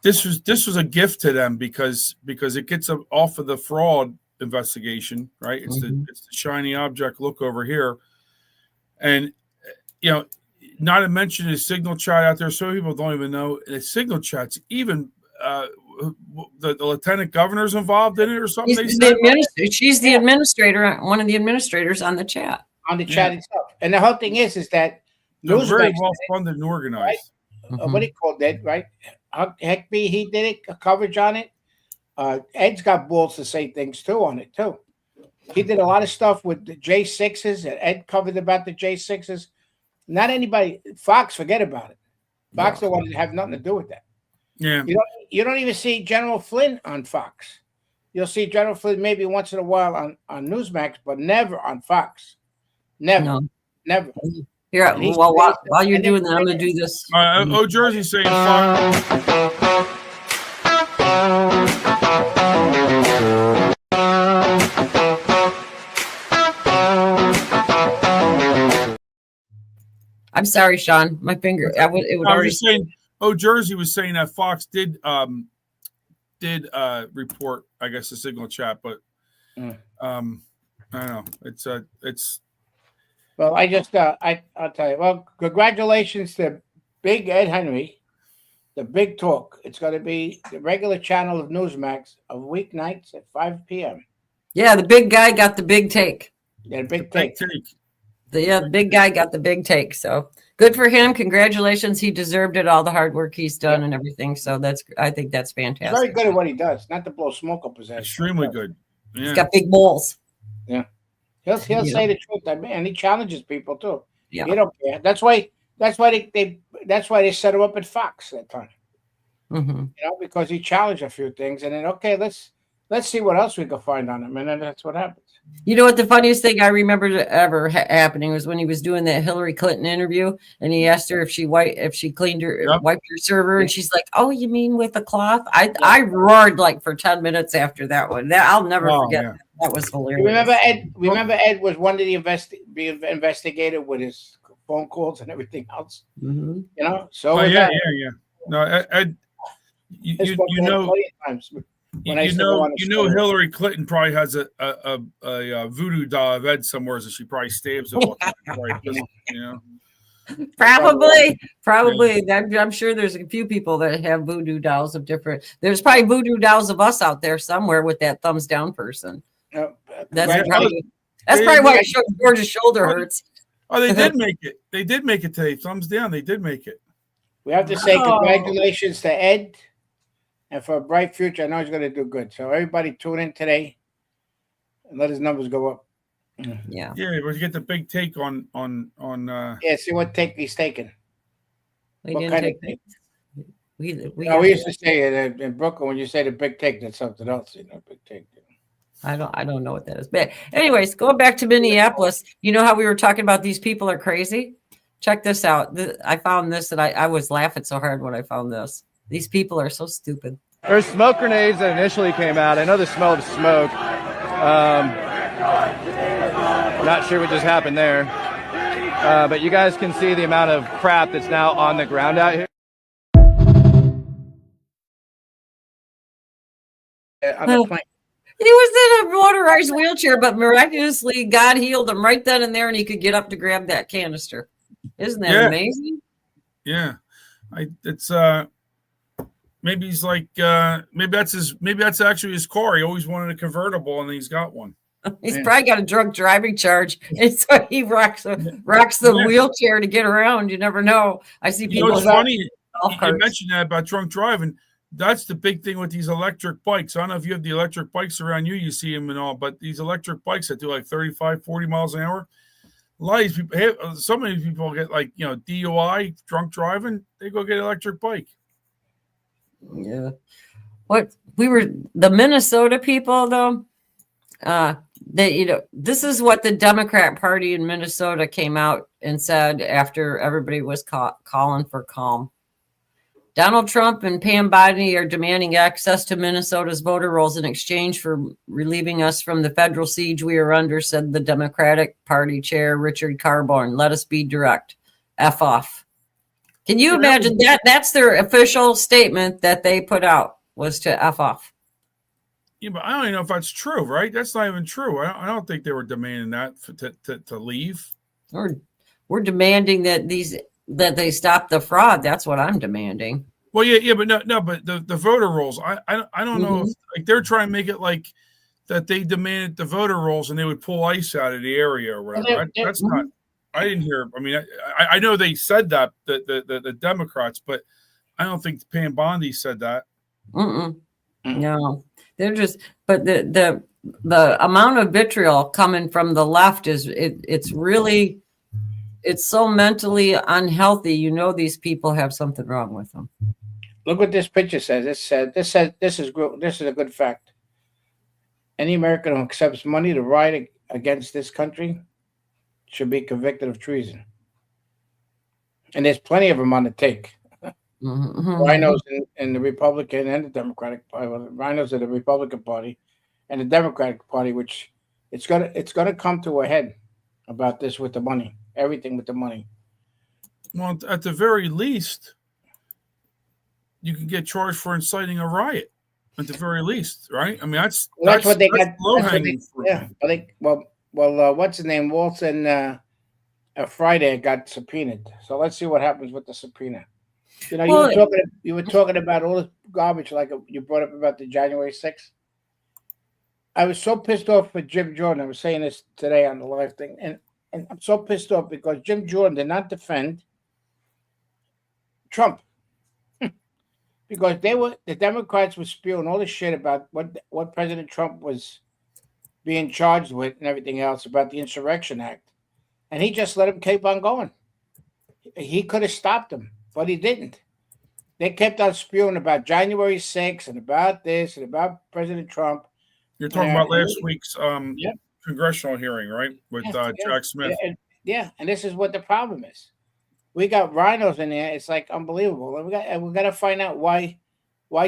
this was a gift to them because it gets them off of the fraud investigation, right? It's the shiny object look over here. And, you know, not to mention the Signal chat out there. Some people don't even know the Signal chat's even the lieutenant governor's involved in it or something.
She's the administrator, one of the administrators on the chat.
On the chat itself. And the whole thing is that
they're very well funded and organized.
Right? What do you call that, right? Heckby, he did it, a coverage on it. Ed's got balls to say things too on it too. He did a lot of stuff with the J6s, and Ed covered about the J6s. Not anybody. Fox, forget about it. Fox don't want to have nothing to do with that.
Yeah.
You don't even see General Flynn on Fox. You'll see General Flynn maybe once in a while on Newsmax, but never on Fox. Never. Never.
Here, well, while you're doing that, I'm going to do this.
Jersey's saying Fox.
I'm sorry, Sean. My finger. It would
I
already.
was saying. Jersey was saying that Fox did report, I guess, the signal chat, but I don't know. It's.
Well, I'll tell you. Well, congratulations to Big Ed Henry, the Big Talk. It's going to be the regular channel of Newsmax of weeknights at 5 p.m.
Yeah, the big guy got the big take.
Yeah, big take.
The big guy got the big take. So good for him. Congratulations. He deserved it. All the hard work he's done and everything. So I think that's fantastic.
He's very good at what he does. Not to blow smoke up his ass.
Extremely good. Yeah.
He's got big balls.
Yeah. He'll say the truth, and he challenges people too.
Yeah.
He don't care. That's why they set him up at Fox that time.
Mm-hmm.
Because he challenged a few things, and then let's see what else we can find on him, and then that's what happens.
You know what the funniest thing I remember ever happening was when he was doing that Hillary Clinton interview, and he asked her if she wiped her server, and she's like, "Oh, you mean with a cloth?" I roared like for 10 minutes after that one. I'll never forget.
Yeah.
That was hilarious.
Remember Ed was one of the being investigated with his phone calls and everything else.
Mm-hmm.
So
yeah. No, Ed, you know. Hillary Clinton probably has a voodoo doll of Ed somewhere, so she probably stabs it all the time.
Probably. Yeah. I'm sure there's a few people that have voodoo dolls of different. There's probably voodoo dolls of us out there somewhere with that thumbs down person. That's probably why George's shoulder hurts.
Oh, they did make it. They did make it today. Thumbs down. They did make it.
We have to say congratulations to Ed. And for a bright future, I know he's going to do good. So everybody tune in today and let his numbers go up.
Yeah.
Yeah, we'll get the big take on.
Yeah, see what take he's taking. What kind of take?
We
used to say it in Brooklyn, when you say the big take, that's something else. Big take.
I don't know what that is. But anyways, going back to Minneapolis, you know how we were talking about these people are crazy? Check this out. I found this, and I was laughing so hard when I found this. These people are so stupid.
There's smoke grenades that initially came out. I know the smell of smoke. Not sure what just happened there. But you guys can see the amount of crap that's now on the ground out here.
He was in a motorized wheelchair, but miraculously God healed him right then and there, and he could get up to grab that canister. Isn't that amazing?
Yeah. It's maybe he's like maybe that's actually his car. He always wanted a convertible, and he's got one.
He's probably got a drunk driving charge, and so he rocks the wheelchair to get around. You never know. I see people.
It's funny you mentioned that about drunk driving. That's the big thing with these electric bikes. I don't know if you have the electric bikes around you see them and all, but these electric bikes that do like 35, 40 miles an hour. A lot of these people, some of these people get like, DUI, drunk driving, they go get an electric bike.
Yeah. The Minnesota people though, this is what the Democrat Party in Minnesota came out and said after everybody was calling for calm. Donald Trump and Pam Bondi are demanding access to Minnesota's voter rolls in exchange for relieving us from the federal siege we are under, said the Democratic Party chair, Richard Carborn. Let us be direct. F off. Can you imagine that? That's their official statement that they put out, was to F off.
Yeah, but I don't even know if that's true, right? That's not even true. I don't think they were demanding that to leave.
We're demanding that they stop the fraud. That's what I'm demanding.
Well, yeah, but no, but the voter rolls. I don't know if like they're trying to make it like that they demanded the voter rolls and they would pull ICE out of the area or whatever. That's not. I didn't hear. I mean, I know they said that the Democrats, but I don't think Pam Bondi said that.
No, they're just. But the amount of vitriol coming from the left it's really it's so mentally unhealthy. You know, these people have something wrong with them.
Look what this picture says. This is a good fact. Any American who accepts money to ride against this country should be convicted of treason. And there's plenty of them on the take. Rhinos in the Republican and the Democratic Party. Well, rhinos in the Republican Party and the Democratic Party, which it's gonna come to a head about this with the money. Everything with the money.
Well, at the very least, you can get charged for inciting a riot. At the very least, right? I mean, that's
what they got.
Low hanging fruit.
Yeah, I think. Well, what's his name? Walz and Friday got subpoenaed. So let's see what happens with the subpoena. You know, you were talking about all this garbage, like you brought up about the January 6th. I was so pissed off with Jim Jordan. I was saying this today on the live thing, and I'm so pissed off because Jim Jordan did not defend Trump. Because the Democrats were spewing all this shit about what President Trump was being charged with and everything else about the Insurrection Act. And he just let him keep on going. He could have stopped him, but he didn't. They kept on spewing about January 6th and about this and about President Trump.
You're talking about last week's congressional hearing, right? With Jack Smith.
And this is what the problem is. We got rhinos in there. It's like unbelievable. And we got to find out why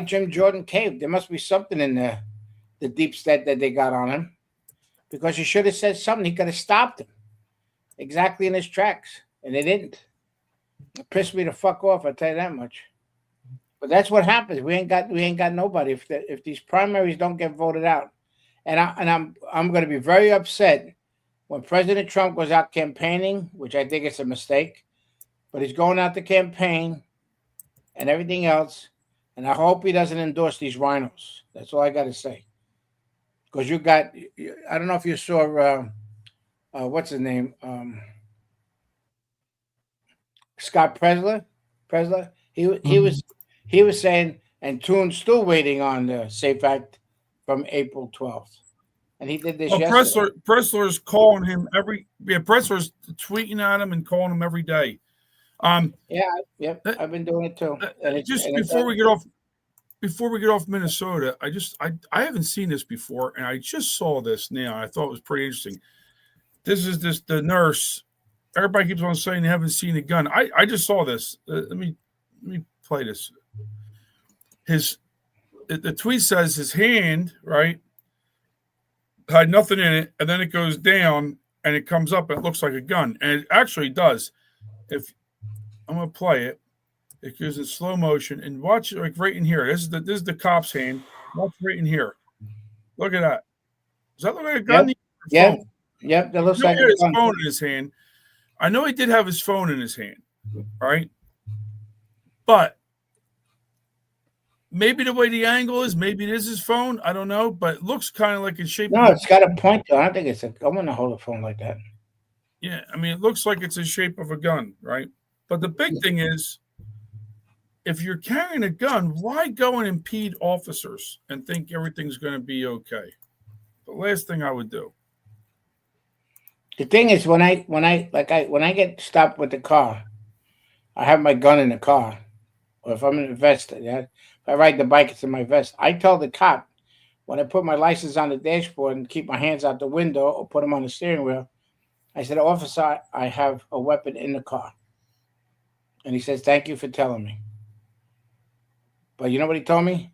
Jim Jordan caved. There must be something in the deep state that they got on him, because he should have said something. He could have stopped him exactly in his tracks, and they didn't. It pissed me the fuck off. I'll tell you that much. But that's what happens. We ain't got nobody if these primaries don't get voted out. And I'm going to be very upset when President Trump goes out campaigning, which I think it's a mistake. But he's going out to campaign and everything else. And I hope he doesn't endorse these rhinos. That's all I got to say. Because I don't know if you saw, what's his name? Scott Presler. He was saying, and Toon's still waiting on the SAFE Act from April 12th. And he did this yesterday.
Pressler's calling him Pressler's tweeting at him and calling him every day.
I've been doing it too.
Before we get off Minnesota, I haven't seen this before, and I just saw this now. I thought it was pretty interesting. This is the nurse. Everybody keeps on saying they haven't seen a gun. I just saw this. Let me play this. The tweet says his hand, right, had nothing in it, and then it goes down and it comes up and it looks like a gun, and it actually does. If I'm gonna play it. It goes in slow motion and watch it, like right in here. This is the cop's hand. Watch right in here. Look at that. Does that look like a gun?
Yep. That looks like
he had his phone in his hand. I know he did have his phone in his hand, right? But maybe the way the angle is, maybe it is his phone. I don't know, but it looks kind of like in shape.
No, it's got a point though. I don't think I want to hold a phone like that.
Yeah, I mean, it looks like it's in shape of a gun, right? But the big thing is, if you're carrying a gun, why go and impede officers and think everything's going to be okay? The last thing I would do.
The thing is, when I get stopped with the car, I have my gun in the car, or if I'm in the vest, if I ride the bike, it's in my vest. I tell the cop when I put my license on the dashboard and keep my hands out the window or put them on the steering wheel, I said, "Officer, I have a weapon in the car." And he says, "Thank you for telling me." But you know what he told me?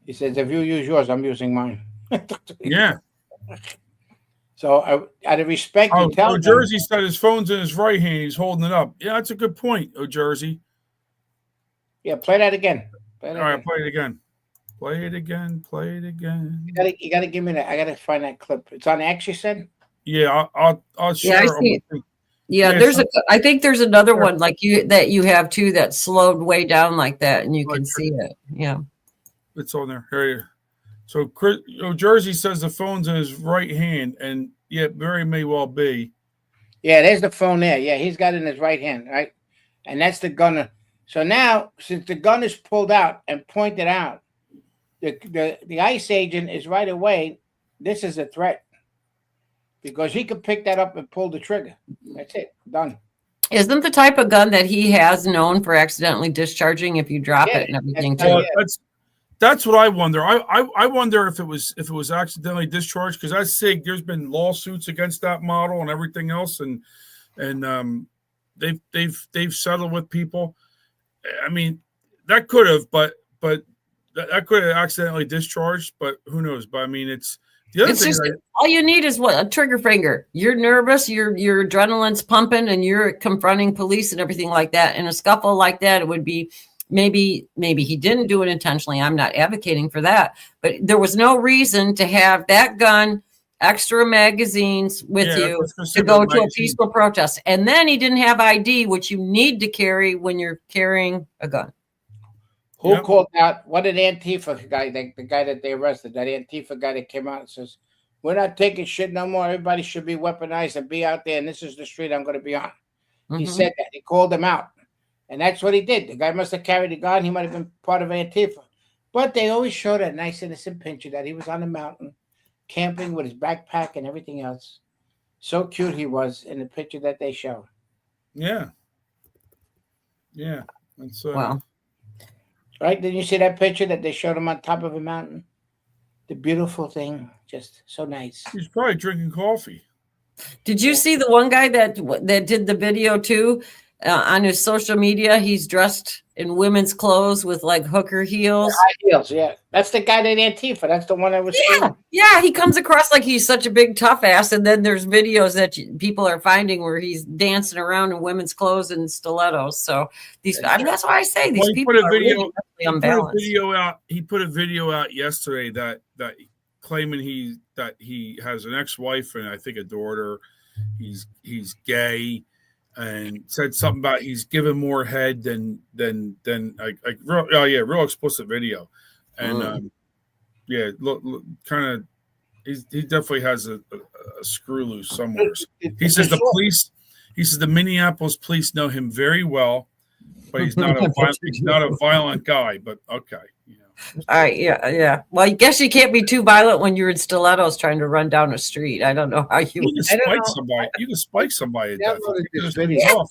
He says, "If you use yours, I'm using mine."
Yeah.
So out of respect, you tell them.
Jersey said his phone's in his right hand. He's holding it up. Yeah, that's a good point, Jersey.
Yeah, play that again.
All right, play it again. Play it again. Play it again.
You gotta give me that. I gotta find that clip. It's on X, you said?
Yeah, I'll share.
Yeah, I see it. Yeah, I think there's another one like you have too that slowed way down like that, and you can see it. Yeah,
it's on there. Here you go. So Jersey says the phone's in his right hand, and yeah, very may well be.
Yeah, there's the phone there. Yeah, he's got it in his right hand, right? And that's the gun. So now, since the gun is pulled out and pointed out, the ICE agent is right away. This is a threat because he could pick that up and pull the trigger. That's it. Done.
Isn't the type of gun that he has known for accidentally discharging if you drop it and everything too?
That's what I wonder. I wonder if it was accidentally discharged, because I SIG, there's been lawsuits against that model and everything else, and they've settled with people. I mean, that could have, but that could have accidentally discharged, but who knows? But I mean, it's the other thing.
All you need is what? A trigger finger. You're nervous, your adrenaline's pumping, and you're confronting police and everything like that. In a scuffle like that, it would be maybe he didn't do it intentionally. I'm not advocating for that, but there was no reason to have that gun, extra magazines with you to go to a peaceful protest. And then he didn't have ID, which you need to carry when you're carrying a gun.
Who called out? What did Antifa guy, the guy that they arrested, that Antifa guy that came out and says, we're not taking shit no more. Everybody should be weaponized and be out there. And this is the street I'm going to be on. He said that. He called him out. And that's what he did. The guy must have carried a gun. He might have been part of Antifa. But they always show that nice, innocent picture that he was on the mountain camping with his backpack and everything else. So cute he was in the picture that they show.
Yeah. Yeah. That's,
wow.
Right? Didn't you see that picture that they showed him on top of a mountain? The beautiful thing. Just so nice.
He's probably drinking coffee.
Did you see the one guy that did the video too? On his social media, he's dressed in women's clothes with like hooker heels.
High heels, yeah. That's the guy that Antifa. That's the one I was seeing.
Yeah, he comes across like he's such a big tough ass, and then there's videos that people are finding where he's dancing around in women's clothes and stilettos. So that's why I say these people are really unbalanced.
He put a video out yesterday that claiming he has an ex-wife and I think a daughter. He's gay. And said something about he's given more head than real explicit video, and kind of he definitely has a screw loose somewhere. He says the Minneapolis police know him very well, but he's not a violent guy. But okay.
All right, yeah. Well, I guess you can't be too violent when you're in stilettos trying to run down a street. I don't know how you
can spike somebody. You can spike somebody.
I downloaded this video.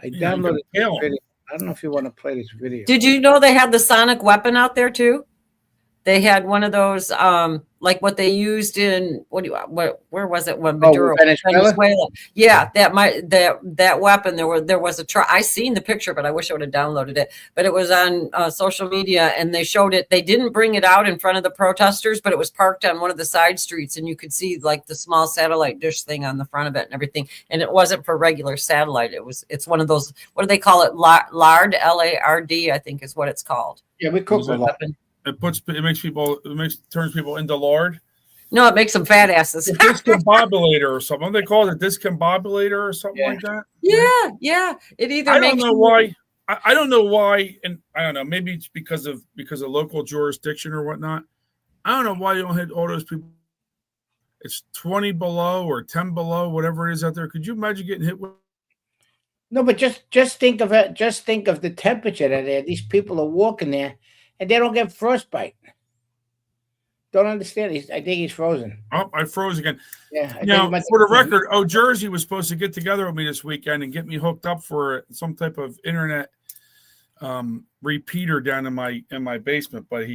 I downloaded this video. I don't know if you want to play this video.
Did you know they had the sonic weapon out there too? They had one of those, like what they used in where was it when Maduro, Venezuela? Yeah, that weapon. There was a truck. I seen the picture, but I wish I would have downloaded it. But it was on social media, and they showed it. They didn't bring it out in front of the protesters, but it was parked on one of the side streets, and you could see like the small satellite dish thing on the front of it and everything. And it wasn't for regular satellite. It's one of those. What do they call it? Lard, L-A-R-D, I think is what it's called.
Yeah, we cook with weapon.
It turns people into lard.
No, it makes them fat asses.
A discombobulator or something. They call it a discombobulator or something like that.
Yeah. It either.
I don't know why. I don't know why, and I don't know. Maybe it's because of local jurisdiction or whatnot. I don't know why you don't hit all those people. It's 20 below or 10 below, whatever it is out there. Could you imagine getting hit with?
No, but just think of it. Just think of the temperature that there. These people are walking there. And they don't get frostbite. Don't understand. I think he's frozen.
Oh, I froze again.
Yeah.
Now, for the record, Jersey was supposed to get together with me this weekend and get me hooked up for some type of internet repeater down in my basement. But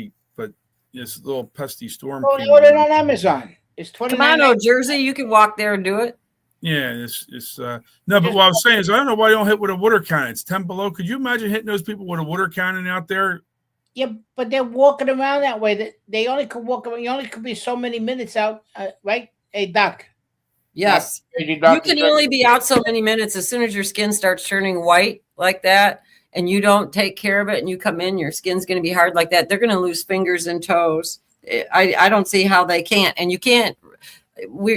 this little pesky storm.
Oh, you ordered on Amazon. It's $29.
Come on, Jersey, you can walk there and do it.
Yeah, it's no. But what I was saying is, I don't know why you don't hit with a water cannon. It's 10 below. Could you imagine hitting those people with a water cannon out there?
Yeah, but they're walking around that way. They only could walk around. You only could be so many minutes out, right? Hey, Doc.
Yes. You can only be out so many minutes. As soon as your skin starts turning white like that, and you don't take care of it, and you come in, your skin's going to be hard like that. They're going to lose fingers and toes. I don't see how they can't. And you can't.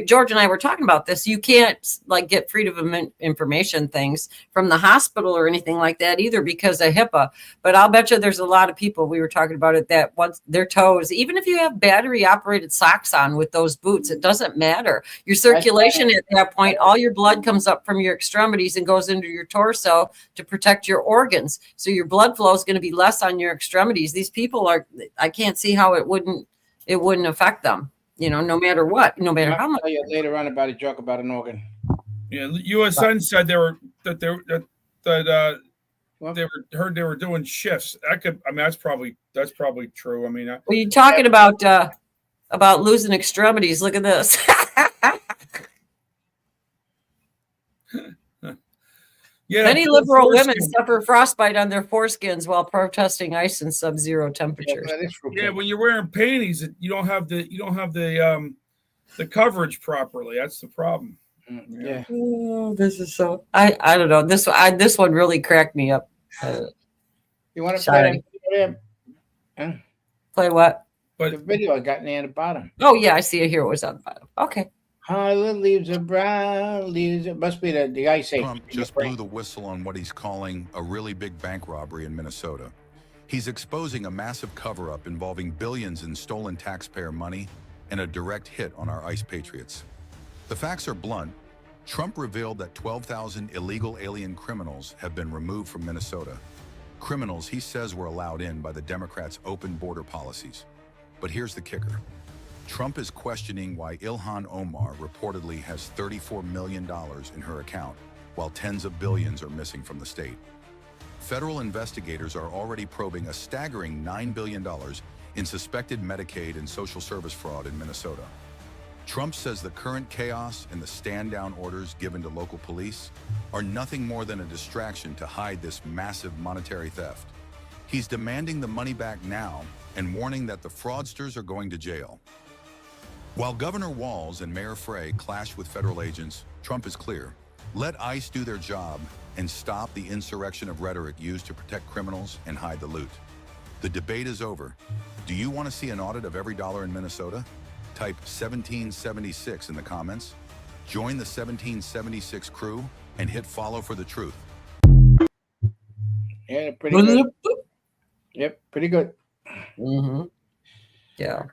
George and I were talking about this. You can't like get freedom of information things from the hospital or anything like that either because of HIPAA. But I'll bet you there's a lot of people, we were talking about it, that once their toes, even if you have battery operated socks on with those boots, it doesn't matter. Your circulation at that point, all your blood comes up from your extremities and goes into your torso to protect your organs. So your blood flow is going to be less on your extremities. These people I can't see how it wouldn't affect them. No matter what, no matter how much.
I'll tell you later on about a joke about an organ.
Yeah, USN said that they heard they were doing shifts. That's probably true. I mean,
Well, you talking about losing extremities? Look at this.
yeah,
many liberal women suffer frostbite on their foreskins while protesting ice and sub-zero temperatures.
Yeah, when you're wearing panties, you don't have the coverage properly. That's the problem.
Yeah.
Oh, this is so. I don't know. This one really cracked me up.
You want to play that video?
Play what?
The video I got near the bottom.
Oh yeah, I see it here. It was on the bottom. Okay.
Hollywood leaves are brown. Leaves. It must be the ice age.
Trump just blew the whistle on what he's calling a really big bank robbery in Minnesota. He's exposing a massive cover-up involving billions in stolen taxpayer money and a direct hit on our ICE patriots. The facts are blunt. Trump revealed that 12,000 illegal alien criminals have been removed from Minnesota. Criminals he says were allowed in by the Democrats' open border policies. But here's the kicker. Trump is questioning why Ilhan Omar reportedly has $34 million in her account, while tens of billions are missing from the state. Federal investigators are already probing a staggering $9 billion in suspected Medicaid and social service fraud in Minnesota. Trump says the current chaos and the stand-down orders given to local police are nothing more than a distraction to hide this massive monetary theft. He's demanding the money back now and warning that the fraudsters are going to jail. While Governor Walz and Mayor Frey clash with federal agents, Trump is clear. Let ICE do their job and stop the insurrection of rhetoric used to protect criminals and hide the loot. The debate is over. Do you want to see an audit of every dollar in Minnesota? Type 1776 in the comments. Join the 1776 crew and hit follow for the truth.
Yeah, pretty good. Yep, pretty good.
Mm-hmm. Yeah.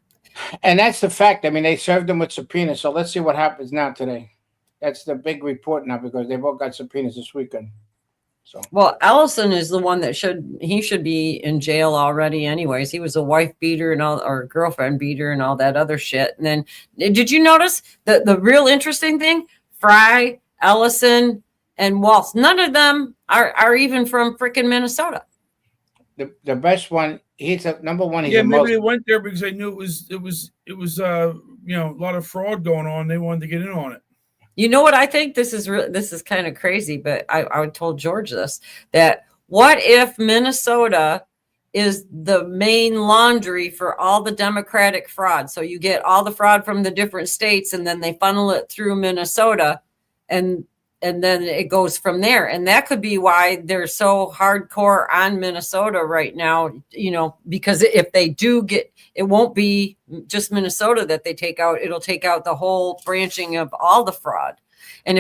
And that's the fact. I mean, they served them with subpoenas. So let's see what happens now today. That's the big report now because they both got subpoenas this weekend. So
well, Ellison is the one that should be in jail already. Anyways, he was a wife beater and all, or girlfriend beater and all that other shit. And then, did you notice the real interesting thing? Fry, Ellison, and Walz. None of them are even from freaking Minnesota.
The best one. He's a number one. He's
maybe they went there because they knew it was a lot of fraud going on. They wanted to get in on it.
You know what I think? This is kind of crazy, but I told George this, that what if Minnesota is the main laundry for all the Democratic fraud? So you get all the fraud from the different states and then they funnel it through Minnesota and then it goes from there. And that could be why they're so hardcore on Minnesota right now, because if they do get, it won't be just Minnesota that they take out. It'll take out the whole branching of all the fraud. And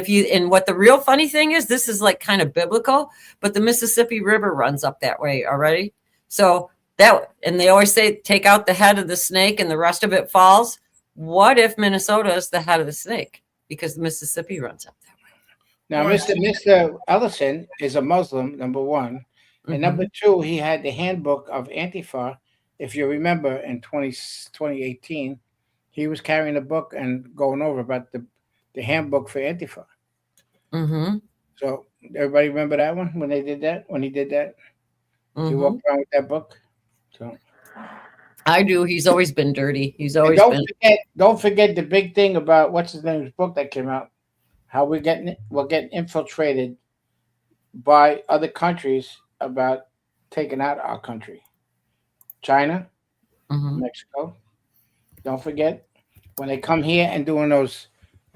what the real funny thing is, this is like kind of biblical, but the Mississippi River runs up that way already. So and they always say, take out the head of the snake and the rest of it falls. What if Minnesota is the head of the snake? Because the Mississippi runs up that way.
Now, Mr. Ellison is a Muslim, number one. And number two, he had the handbook of Antifa. If you remember, in 2018, he was carrying a book and going over about the handbook for Antifa.
Mm-hmm.
So everybody remember that one when they did that? When he did that?
Mm-hmm.
He walked around with that book. So
I do. He's always been dirty. He's always
don't forget the big thing about what's his name's book that came out. How we're getting infiltrated by other countries about taking out our country. China, Mexico. Don't forget when they come here and doing those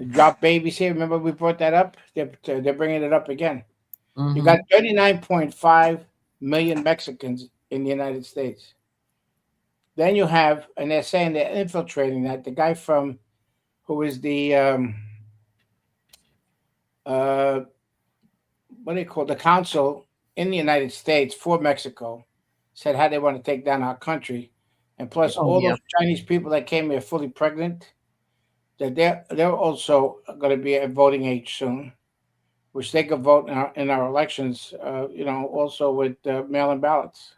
drop babies here. Remember we brought that up? They're bringing it up again. You got 39.5 million Mexicans in the United States. Then you have, and they're saying they're infiltrating that. The guy from, who is the what do you call the council in the United States for Mexico, said how they want to take down our country, and plus those Chinese people that came here fully pregnant, that they're also going to be at voting age soon, which they could vote in our elections. Also with mail-in ballots.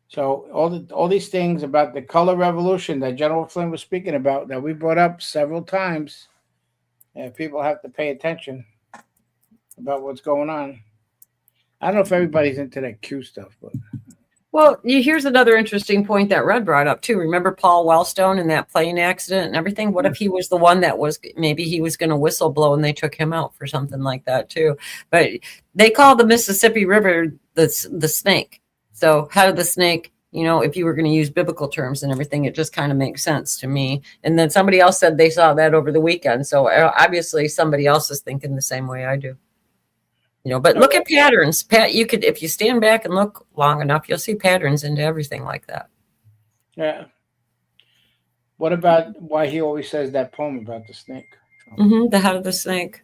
So all these things about the color revolution that General Flynn was speaking about, that we brought up several times, and people have to pay attention. about what's going on. I don't know if everybody's into that Q stuff, but
Well, here's another interesting point that Red brought up too. Remember Paul Wellstone and that plane accident and everything? What if he was the one that was, maybe he was going to whistleblow and they took him out for something like that too? But they call the Mississippi River the snake. So how did the snake, if you were going to use biblical terms and everything, it just kind of makes sense to me. And then somebody else said they saw that over the weekend. So obviously somebody else is thinking the same way I do. But look at patterns. You could, if you stand back and look long enough, you'll see patterns into everything like that.
yeah. What about why he always says that poem about the snake?
The head of the snake.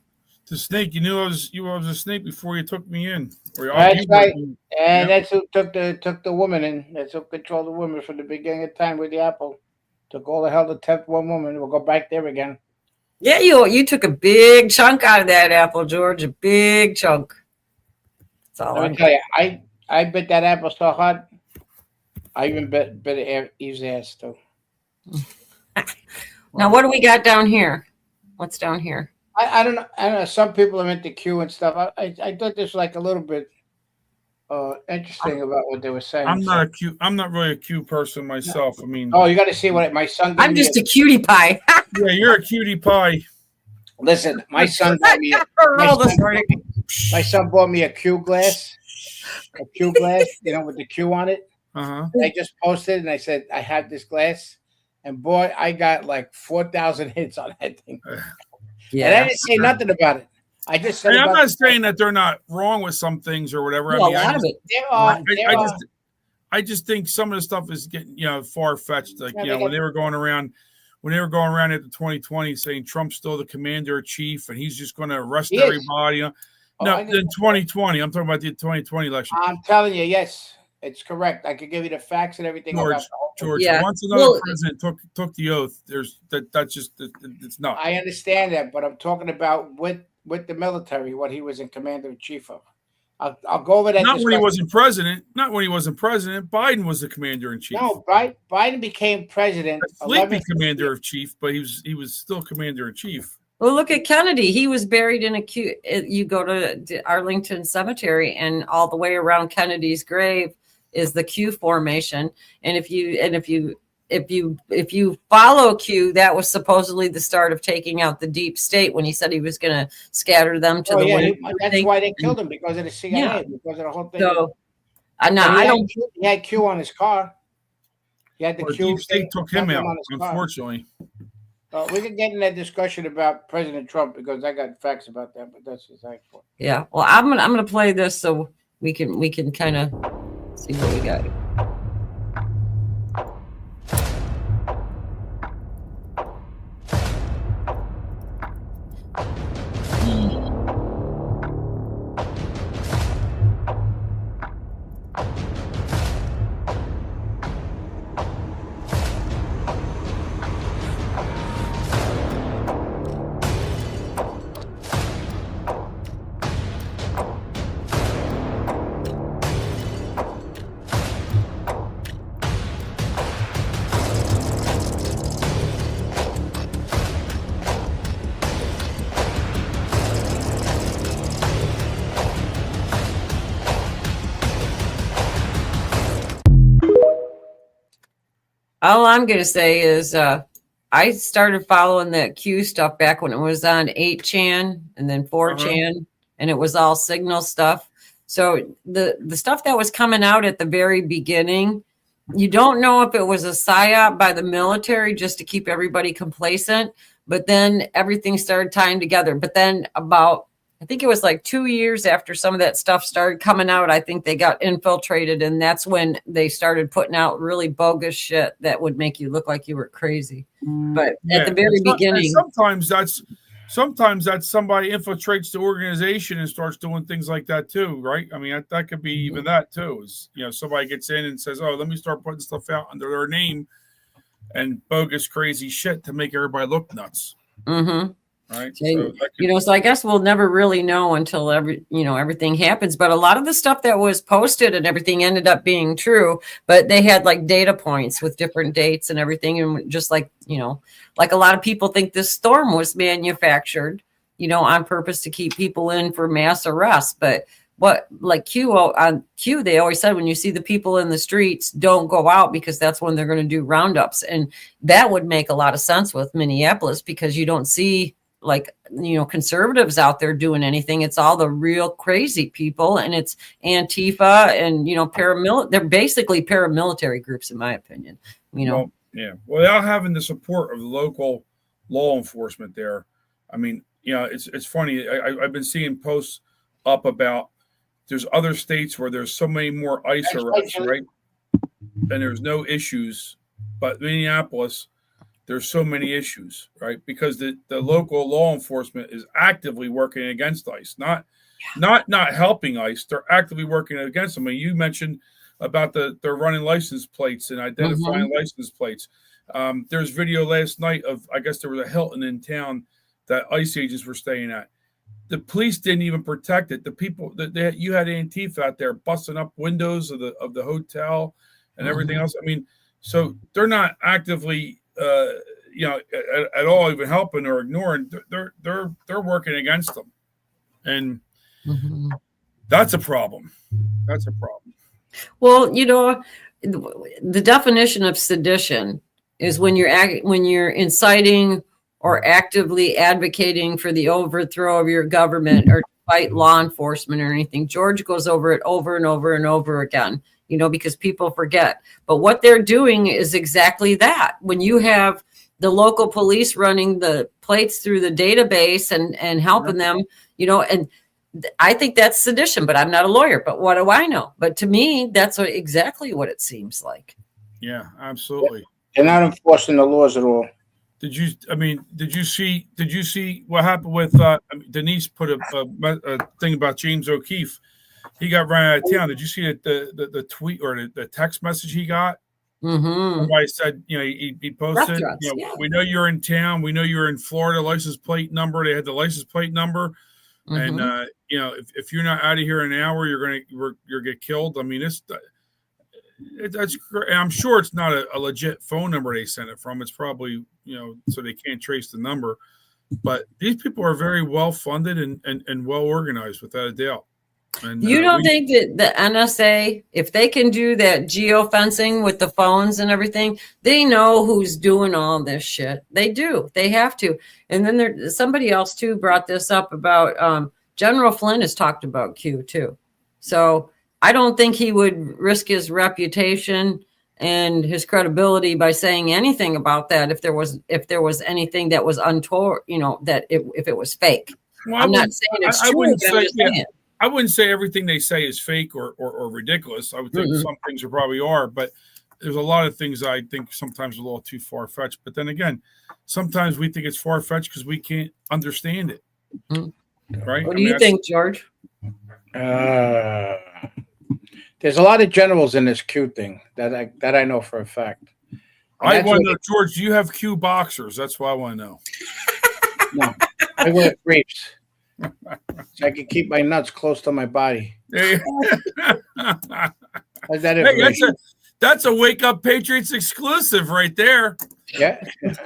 The snake. You knew I was a snake before you took me in.
That's right. And that's who took the woman in. That's who controlled the woman from the beginning of time with the apple. Took all the hell to tempt one woman. We'll go back there again.
Yeah, you took a big chunk out of that apple, George. A big chunk. That's all.
Let me tell you, I bit that apple so hard. I even bit Eve's ass too.
Now, what do we got down here? What's down here?
I don't know. Some people are into Q and stuff. I thought this was like a little bit interesting about what they were saying.
I'm not really a Q person myself. I mean,
oh, you got to see what my son.
I'm just a cutie pie.
Yeah, you're a cutie pie.
Listen, my son bought me. My son bought me a Q glass. A Q glass, with the Q on it. I just posted and I said I have this glass, and boy, I got like 4,000 hits on that thing. Yeah, and I didn't say nothing about it. I just said.
I'm not saying that they're not wrong with some things or whatever.
No, a lot of it.
I just think some of the stuff is getting far fetched. Like when they were going around at the 2020 saying Trump's still the commander in chief and he's just going to arrest everybody. No, in 2020, I'm talking about the 2020 election.
I'm telling you, yes, it's correct. I could give you the facts and everything.
George, once another president took the oath, that's just it's not.
I understand that, but I'm talking about with the military, what he was in commander in chief of. I'll go over that.
Not when he wasn't president. Not when he wasn't president. Biden was the commander in chief.
No, Biden became president.
Sleepy commander in chief, but he was still commander in chief.
Well, look at Kennedy. He was buried in a Q. You go to Arlington Cemetery, and all the way around Kennedy's grave is the Q formation. And if you follow Q, that was supposedly the start of taking out the deep state when he said he was going to scatter them to the wind.
That's why they killed him, because of the CIA, because of the whole thing.
So, I don't.
He had Q on his car. He had the Q.
Deep state took him out, unfortunately.
We can get in that discussion about President Trump because I got facts about that, but that's just like.
Yeah, well, I'm gonna play this so we can kind of see what we got. All I'm going to say is I started following that Q stuff back when it was on 8chan and then 4chan, and it was all signal stuff. So the stuff that was coming out at the very beginning, you don't know if it was a psyop by the military just to keep everybody complacent, but then everything started tying together. But then I think it was like 2 years after some of that stuff started coming out, I think they got infiltrated, and that's when they started putting out really bogus shit that would make you look like you were crazy. But at the very beginning,
sometimes that's somebody infiltrates the organization and starts doing things like that too, right? I mean, that could be even that too. Is somebody gets in and says, "Oh, let me start putting stuff out under their name," and bogus, crazy shit to make everybody look nuts.
Mm-hmm.
Right.
So I guess we'll never really know until everything happens. But a lot of the stuff that was posted and everything ended up being true, but they had like data points with different dates and everything. And just like a lot of people think this storm was manufactured. on purpose to keep people in for mass arrests. But what, like on Q, they always said, when you see the people in the streets, don't go out, because that's when they're going to do roundups. And that would make a lot of sense with Minneapolis, because you don't see conservatives out there doing anything. It's all the real crazy people, and it's Antifa and, paramilitary. They're basically paramilitary groups, in my opinion,
Well, without having the support of the local law enforcement there. I mean, it's funny. I've been seeing posts up about there's other states where there's so many more ICE arrests, right? And there's no issues, but Minneapolis, there's so many issues, right? Because the local law enforcement is actively working against ICE, not helping ICE. They're actively working against them. I mean, you mentioned about they're running license plates and identifying license plates. There's video last night of, I guess there was a Hilton in town that ICE agents were staying at. The police didn't even protect it. The people you had Antifa out there busting up windows of the hotel and everything else. I mean, so they're not actively at all even helping or ignoring. They're working against them, and that's a problem. That's a problem.
Well, the definition of sedition is when you're inciting or actively advocating for the overthrow of your government or to fight law enforcement or anything. George goes over it over and over and over again, because people forget. But what they're doing is exactly that. When you have the local police running the plates through the database and helping them, and I think that's sedition, but I'm not a lawyer. But what do I know? But to me, that's exactly what it seems like.
Yeah, absolutely.
They're not enforcing the laws at all.
Did you see what happened with Denise put a thing about James O'Keefe? He got run out of town. Did you see the tweet or the text message he got? Somebody said, he posted, we know you're in town. We know you're in Florida, license plate number. They had the license plate number. And, if you're not out of here in an hour, you're get killed. I mean, that's great. I'm sure it's not a legit phone number they sent it from. It's probably, so they can't trace the number. But these people are very well funded and well organized, without a doubt. And
you don't think that the NSA, if they can do that geofencing with the phones and everything, they know who's doing all this shit. They do. They have to. And then somebody else too brought this up about General Flynn has talked about Q too. So I don't think he would risk his reputation and his credibility by saying anything about that if there was anything that was untoward, if it was fake. Well, I'm not saying it's true. I'm just saying.
I wouldn't say everything they say is fake or ridiculous. I would think some things probably are, but there's a lot of things I think sometimes a little too far-fetched. But then again, sometimes we think it's far-fetched because we can't understand it. Right?
What do you think, George?
There's a lot of generals in this Q thing that I know for a fact.
I want to know, George, do you have Q boxers? That's what I want to know.
No, I wear briefs. So I can keep my nuts close to my body.
Hey, that's a Wake Up Patriots exclusive right there.
Yeah.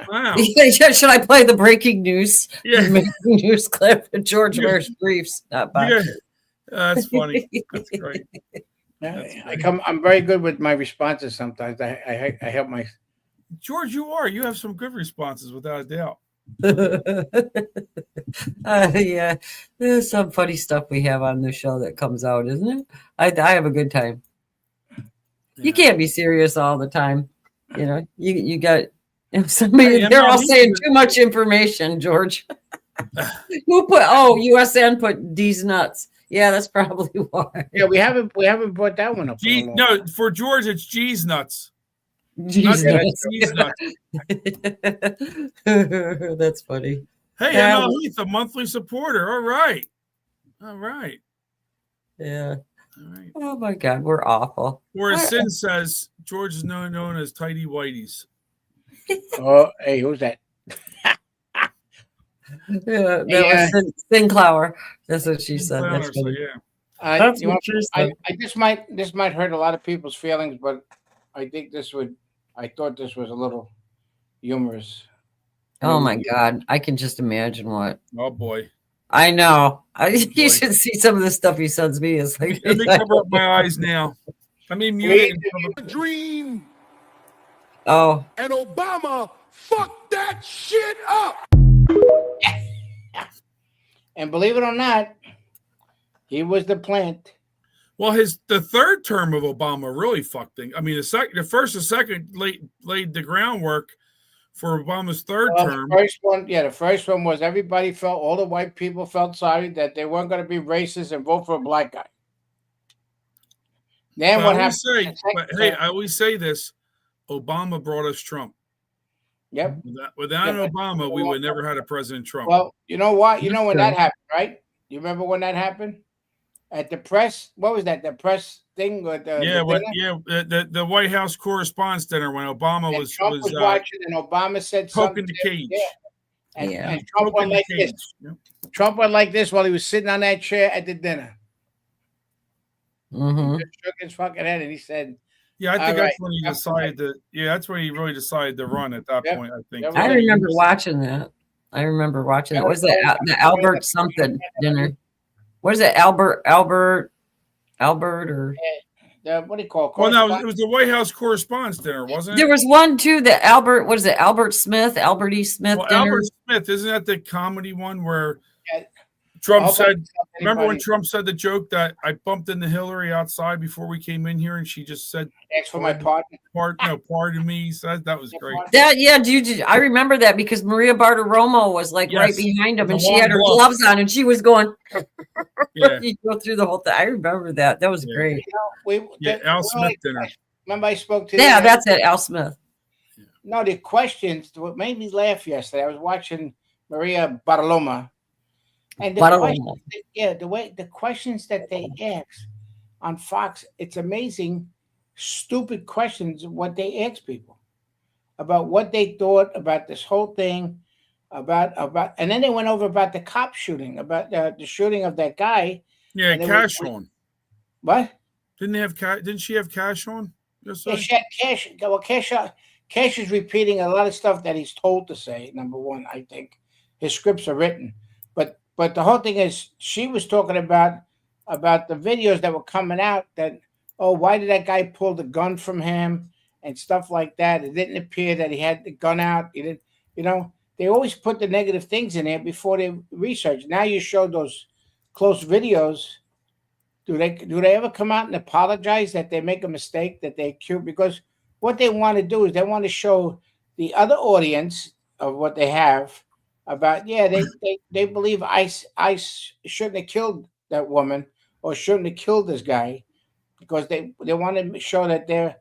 Wow. Should I play the breaking news? Yeah. Breaking news clip. George wears briefs, not boxers.
Yeah. That's funny. That's great.
I'm very good with my responses sometimes. I help my
George, you have some good responses without a doubt.
Yeah, there's some funny stuff we have on the show that comes out, isn't it? I have a good time. You can't be serious all the time. You got somebody. They're all saying too much information, George. Who put? USN put D's nuts. Yeah, that's probably why.
Yeah, we haven't brought that one up.
No, for George, it's G's nuts.
G's nuts. That's funny.
Hey, Heath, a monthly supporter. All right.
Yeah. All right. Oh my God, we're awful.
Or as Sin says, George is known as Tidy Whiteys.
Oh, hey, who's that?
That was Sinclair. That's what she said. That's funny.
This might hurt a lot of people's feelings, but I think I thought this was a little humorous.
Oh my God. I can just imagine what.
Oh boy.
I know. You should see some of the stuff he sends me. It's like,
Let me cover up my eyes now. Let me mute it.
Dream
Oh.
and Obama fucked that shit up.
And believe it or not, he was the plant.
Well, the third term of Obama really fucked things. I mean, the first and second laid the groundwork for Obama's third term.
The first one was everybody felt, all the white people felt sorry that they weren't going to be racist and vote for a black guy. Then what happened?
I always say this: Obama brought us Trump.
Yep.
Without Obama, we would never had a President Trump.
Well, you know what? You know when that happened, right? You remember when that happened? At the press, what was that? The press thing with
the White House Correspondents' Dinner when Obama was
watching, and Obama said
poking
something.
the cage.
Yeah. And Trump went like this. Yep. Trump went like this while he was sitting on that chair at the dinner.
Mm-hmm.
He just shook his fucking head and he said,
"Yeah, I think that's when he decided to. Yeah, that's when he really decided to run at that point. I think.
I remember watching that. Was it the Albert something dinner? What is it? Albert or
what do you call it?
Well, no, it was the White House Correspondents' Dinner, wasn't it?
There was one too. The Albert, what is it? Albert E. Smith dinner.
Albert Smith, isn't that the comedy one where Trump said? Remember when Trump said the joke that I bumped into Hillary outside before we came in here, and she just said,
"Thanks for my pardon."
Pardon me. That was great.
I remember that because Maria Bartiromo was like right behind him, and she had her gloves on, and she was going.
Yeah,
you go through the whole thing. I remember that. That was great.
Al Smith dinner.
Remember, I spoke to.
Yeah, that's it, Al Smith.
No, the questions. What made me laugh yesterday? I was watching Maria Bartiromo. And the questions that they ask on Fox, it's amazing, stupid questions what they ask people about what they thought about this whole thing, about, and then they went over about the cop shooting, about the shooting of that guy.
Yeah, Cash on.
What?
Didn't she have Cash on?
Yeah, she had Cash. Well, Cash is repeating a lot of stuff that he's told to say. Number one, I think his scripts are written, But the whole thing is, she was talking about the videos that were coming out that, why did that guy pull the gun from him and stuff like that? It didn't appear that he had the gun out. He didn't, they always put the negative things in there before they research. Now you show those close videos. Do they ever come out and apologize that they make a mistake, that they accuse? Because what they want to do is they want to show the other audience of what they have. About they believe ICE shouldn't have killed that woman or shouldn't have killed this guy because they want to show that they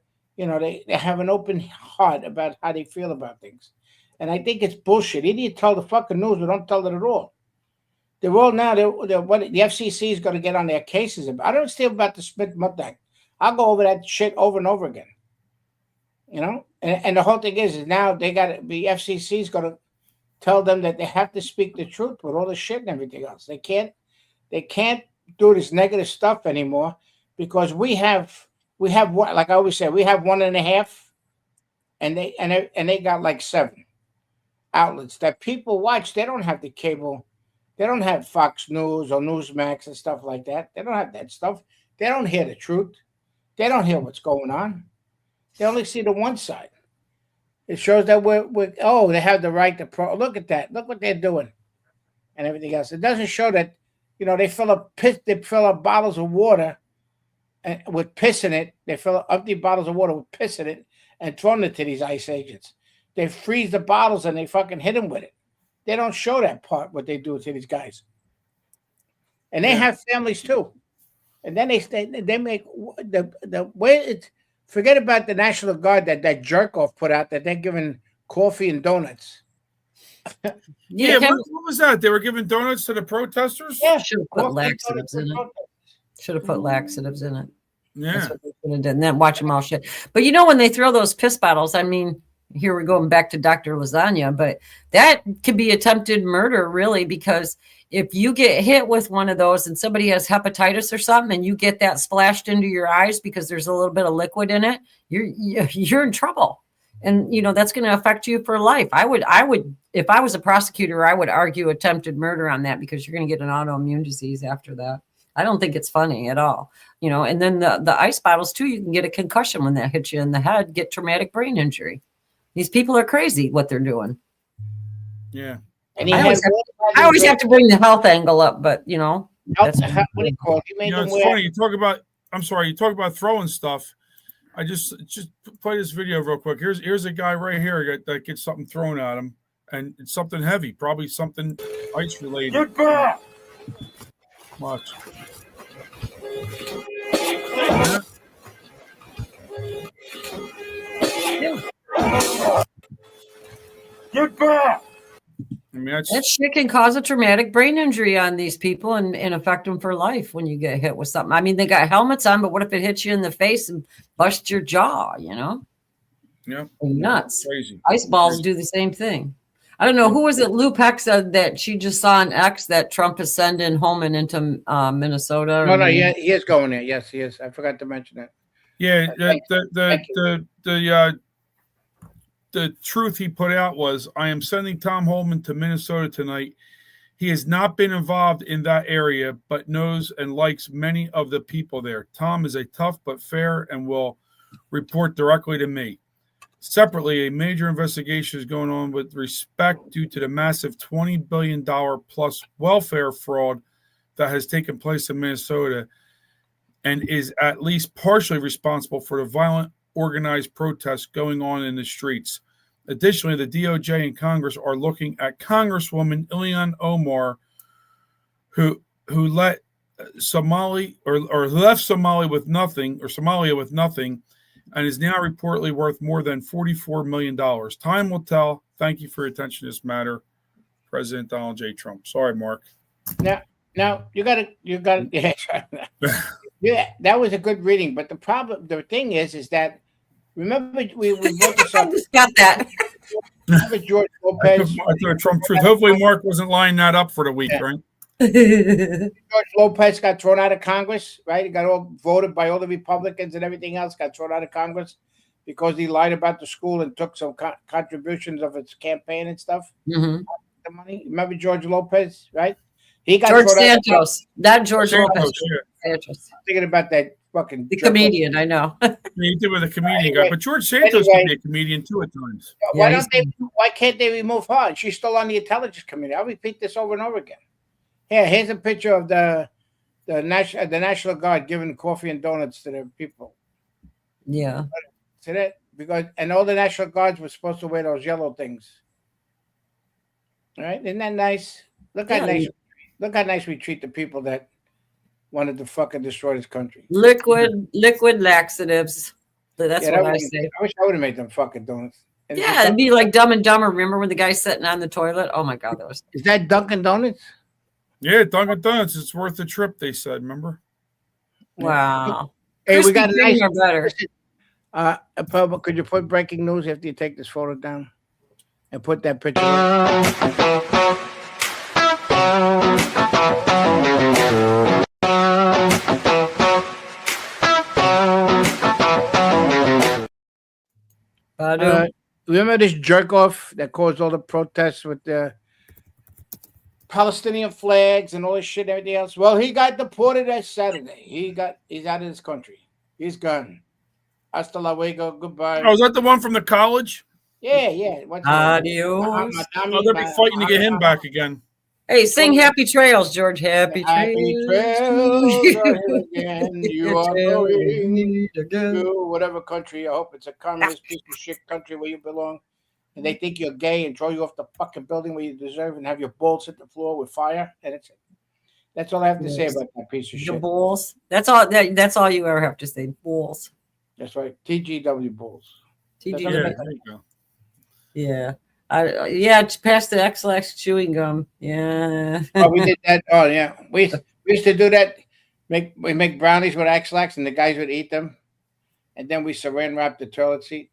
have an open heart about how they feel about things, and I think it's bullshit. Either you tell the fucking news or don't tell it at all. They're all now. What the FCC is going to get on their cases about. I don't understand about the Smith Mudback. I'll go over that shit over and over again. And the whole thing is now the FCC is going to tell them that they have to speak the truth with all the shit and everything else. They can't do this negative stuff anymore because we have what, like I always say, we have 1.5, and they got like 7 outlets that people watch. They don't have the cable, they don't have Fox News or Newsmax and stuff like that. They don't have that stuff. They don't hear the truth. They don't hear what's going on. They only see the one side. It shows that they have the right to look at that. Look what they're doing and everything else. It doesn't show that, they fill up bottles of water with piss in it. They fill up empty bottles of water with piss in it and throw it to these ICE agents. They freeze the bottles and they fucking hit them with it. They don't show that part, what they do to these guys. And they have families too. And then they make the way it's. Forget about the National Guard that jerk off put out that they're giving coffee and donuts.
What was that? They were giving donuts to the protesters?
Yeah, should have put laxatives in it.
Yeah.
That's what they should have done. And then watch them all shit. But when they throw those piss bottles, I mean, here we're going back to Dr. Lasagna, but that could be attempted murder, really, because if you get hit with one of those and somebody has hepatitis or something and you get that splashed into your eyes because there's a little bit of liquid in it, you're in trouble. And that's going to affect you for life. I would, if I was a prosecutor, I would argue attempted murder on that, because you're going to get an autoimmune disease after that. I don't think it's funny at all. And then the ice bottles too, you can get a concussion when that hits you in the head, get traumatic brain injury. These people are crazy what they're doing.
Yeah.
And
I always have to bring the health angle up, but
that's what do you call it?
It's funny. You talk about throwing stuff. I just play this video real quick. Here's a guy right here that gets something thrown at him, and it's something heavy, probably something ice related.
Get back!
Watch.
Get back!
I mean,
that shit can cause a traumatic brain injury on these people and affect them for life when you get hit with something. I mean, they got helmets on, but what if it hits you in the face and busts your jaw,
Yeah.
Nuts.
Crazy.
Ice balls do the same thing. I don't know. Who was it? Lou Peck said that she just saw on X that Trump is sending Holman into Minnesota.
No, he is going there. Yes, he is. I forgot to mention that.
Yeah, the truth he put out was, I am sending Tom Holman to Minnesota tonight. He has not been involved in that area, but knows and likes many of the people there. Tom is a tough but fair and will report directly to me. Separately, a major investigation is going on with respect due to the massive $20 billion plus welfare fraud that has taken place in Minnesota and is at least partially responsible for the violent organized protests going on in the streets. Additionally, the DOJ and Congress are looking at Congresswoman Ilhan Omar, who let Somalia with nothing, and is now reportedly worth more than $44 million. Time will tell. Thank you for your attention to this matter, President Donald J. Trump. Sorry, Mark.
Now you got yeah, yeah, that was a good reading. But the thing is that, remember we brought this up.
Just got that.
Remember George Lopez?
I took Trump truth. Hopefully, Mark wasn't lining that up for the week, right?
George Lopez got thrown out of Congress, right? He got all voted by all the Republicans and everything else, got thrown out of Congress because he lied about the school and took some contributions of its campaign and stuff.
Mm-hmm.
The money. Remember George Lopez, right? He got
George Santos, not George Lopez.
Santos. Thinking about that fucking
the comedian, I know.
He did with a comedian guy, but George Santos can be a comedian too at times.
Why can't they remove her? She's still on the intelligence committee. I'll repeat this over and over again. Here's a picture of the National Guard giving coffee and donuts to the people.
Yeah.
See that? And all the National Guards were supposed to wear those yellow things. All right? Isn't that nice? Look how nice we treat the people that wanted to fucking destroy this country.
Liquid laxatives. That's what I say.
I wish I would have made them fucking donuts.
Yeah, it'd be like Dumb and Dumber. Remember when the guy's sitting on the toilet? Oh my God, that was.
Is that Dunkin' Donuts?
Yeah, Dunkin' Donuts. It's worth the trip, they said. Remember?
Wow.
Hey, we got a nice.
Better.
Could you put breaking news after you take this photo down, and put that picture up? Remember this jerk off that caused all the protests with the Palestinian flags and all this shit and everything else? Well, he got deported that Saturday. He's out of this country. He's gone. Hasta luego. Goodbye.
Oh, is that the one from the college?
Yeah.
Adios.
Oh, they'll be fighting to get him back again.
Hey, sing Happy Trails, George. Happy Trails.
Again. You are going to whatever country. I hope it's a communist piece of shit country where you belong. And they think you're gay and throw you off the fucking building where you deserve and have your balls hit the floor with fire. And that's all I have to say about that piece of shit.
The balls. That's all you ever have to say. Balls.
That's right. TGW balls.
TGW. There you go. Yeah. It's past the X-Lax chewing gum. Yeah.
Oh, we did that. Oh, yeah. We used to do that. We make brownies with X-Lax, and the guys would eat them, and then we saran wrap the toilet seat.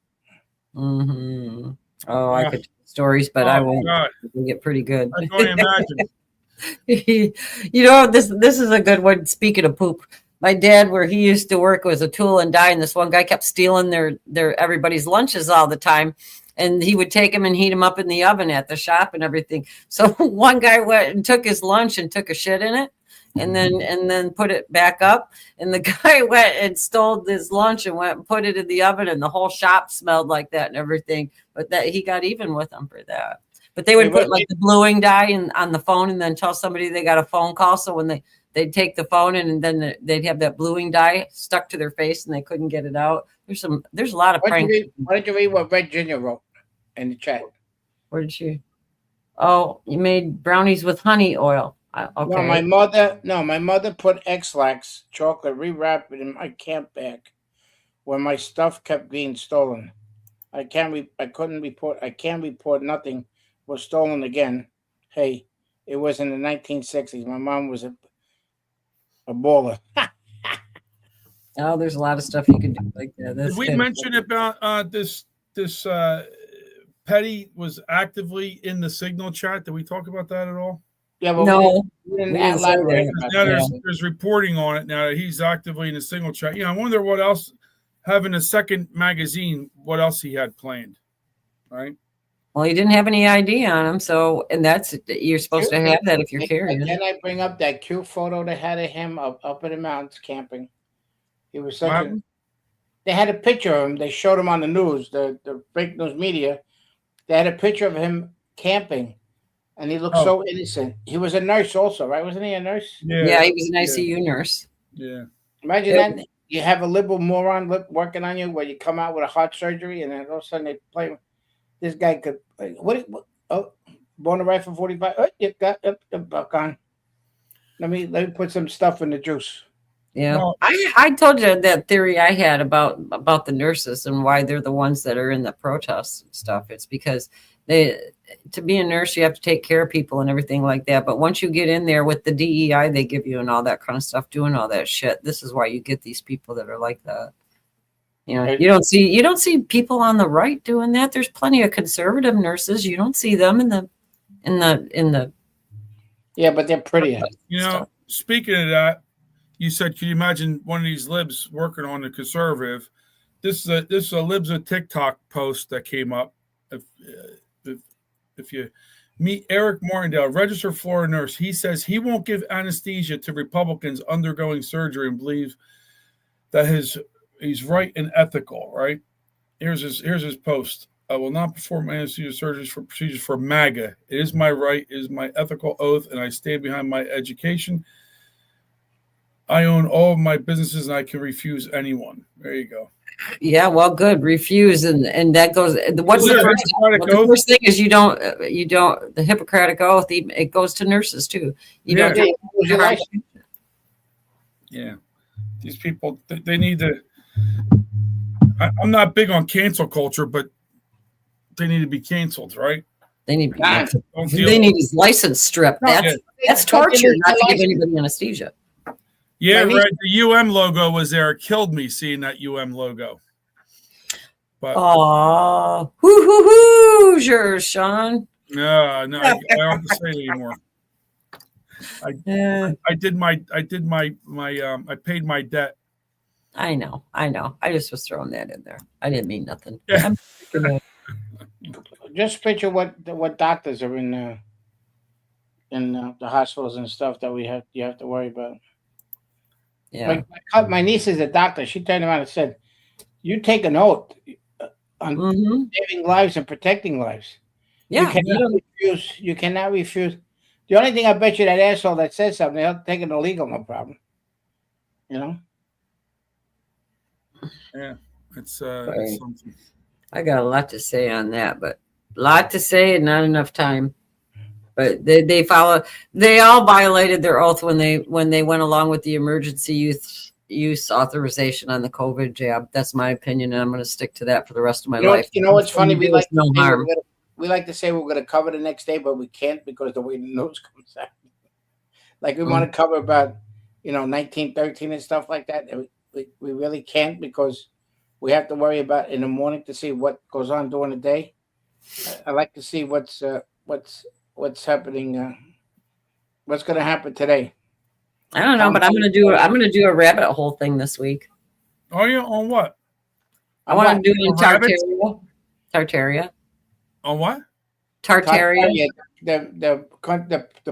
Mm-hmm. Oh, I could tell stories, but I won't. It'll get pretty good.
I can only imagine.
You know, this is a good one. Speaking of poop, my dad, where he used to work, was a tool and die, and this one guy kept stealing their everybody's lunches all the time, and he would take them and heat them up in the oven at the shop and everything. So one guy went and took his lunch and took a shit in it, and then put it back up, and the guy went and stole his lunch and went and put it in the oven, and the whole shop smelled like that and everything. But that he got even with them for that. But they would put like the bluing dye on the phone and then tell somebody they got a phone call. So when they'd take the phone and then they'd have that bluing dye stuck to their face and they couldn't get it out. There's a lot of pranks.
Why don't you read what Red Ginger wrote in the chat?
Where did she? Oh, you made brownies with honey oil. Okay.
No, my mother put X-Lax chocolate, rewrapped it in my camp bag where my stuff kept being stolen. I can't report nothing was stolen again. Hey, it was in the 1960s. My mom was a baller.
Oh, there's a lot of stuff you can do like that.
Did we mention about this Petty was actively in the Signal chat? Did we talk about that at all?
Yeah, but
no.
We didn't elaborate.
Now there's reporting on it now that he's actively in the Signal chat. I wonder what else, having a second magazine, what else he had planned, right?
Well, he didn't have any ID on him, so you're supposed to have that if you're carrying.
Then I bring up that cute photo they had of him up in the mountains camping. He was they had a picture of him. They showed him on the news, the fake news media. They had a picture of him camping, and he looked so innocent. He was a nurse also, right? Wasn't he a nurse?
Yeah, he was an ICU nurse.
Yeah.
Imagine that. You have a liberal moron working on you where you come out with a heart surgery, and then all of a sudden they play. This guy could born a rifle 45. Oh, you got buck on. Let me put some stuff in the juice.
Yeah, I told you that theory I had about the nurses and why they're the ones that are in the protests and stuff. It's because to be a nurse, you have to take care of people and everything like that. But once you get in there with the DEI they give you and all that kind of stuff, doing all that shit, this is why you get these people that are like that. You don't see people on the right doing that. There's plenty of conservative nurses. You don't see them in the.
Yeah, but they're prettier.
Speaking of that, you said, can you imagine one of these libs working on the conservative? This is a libs of TikTok post that came up. If you meet Eric Martindale, registered Florida nurse, he says he won't give anesthesia to Republicans undergoing surgery and believes that he's right and ethical, right? Here's his post. I will not perform anesthesia surgeries for procedures for MAGA. It is my right, it is my ethical oath, and I stand behind my education. I own all of my businesses, and I can refuse anyone. There you go.
Yeah, well, good. Refuse, and that goes. What's the first thing is you don't the Hippocratic oath. It goes to nurses too. You don't.
Yeah, these people they need to. I'm not big on cancel culture, but they need to be canceled, right?
They need his license stripped. That's torture, not to give anybody anesthesia.
Yeah, right. The UM logo was there. It killed me seeing that UM logo. But
Hoosiers, Sean.
No, I don't have to say it anymore. I paid my debt.
I know. I just was throwing that in there. I didn't mean nothing.
Yeah.
Just picture what doctors are in the hospitals and stuff that you have to worry about.
Yeah.
My niece is a doctor. She turned around and said, "You take an oath on saving lives and protecting lives.
Yeah.
You cannot refuse. The only thing I bet you that asshole that says something, they'll take it illegal, no problem.
Yeah, it's something.
I got a lot to say on that, but a lot to say and not enough time. But they all violated their oath when they went along with the emergency use authorization on the COVID jab. That's my opinion, and I'm going to stick to that for the rest of my life.
You know what's funny? We like
to
say we're going to cover the next day, but we can't because the way the news comes out. Like we want to cover about 1913 and stuff like that. We really can't because we have to worry about in the morning to see what goes on during the day. I like to see what's happening. What's going to happen today?
I don't know, but I'm gonna do a rabbit hole thing this week.
Oh, yeah, on what?
I want to do it in
rabbits?
Tartaria.
On what?
Tartaria.
The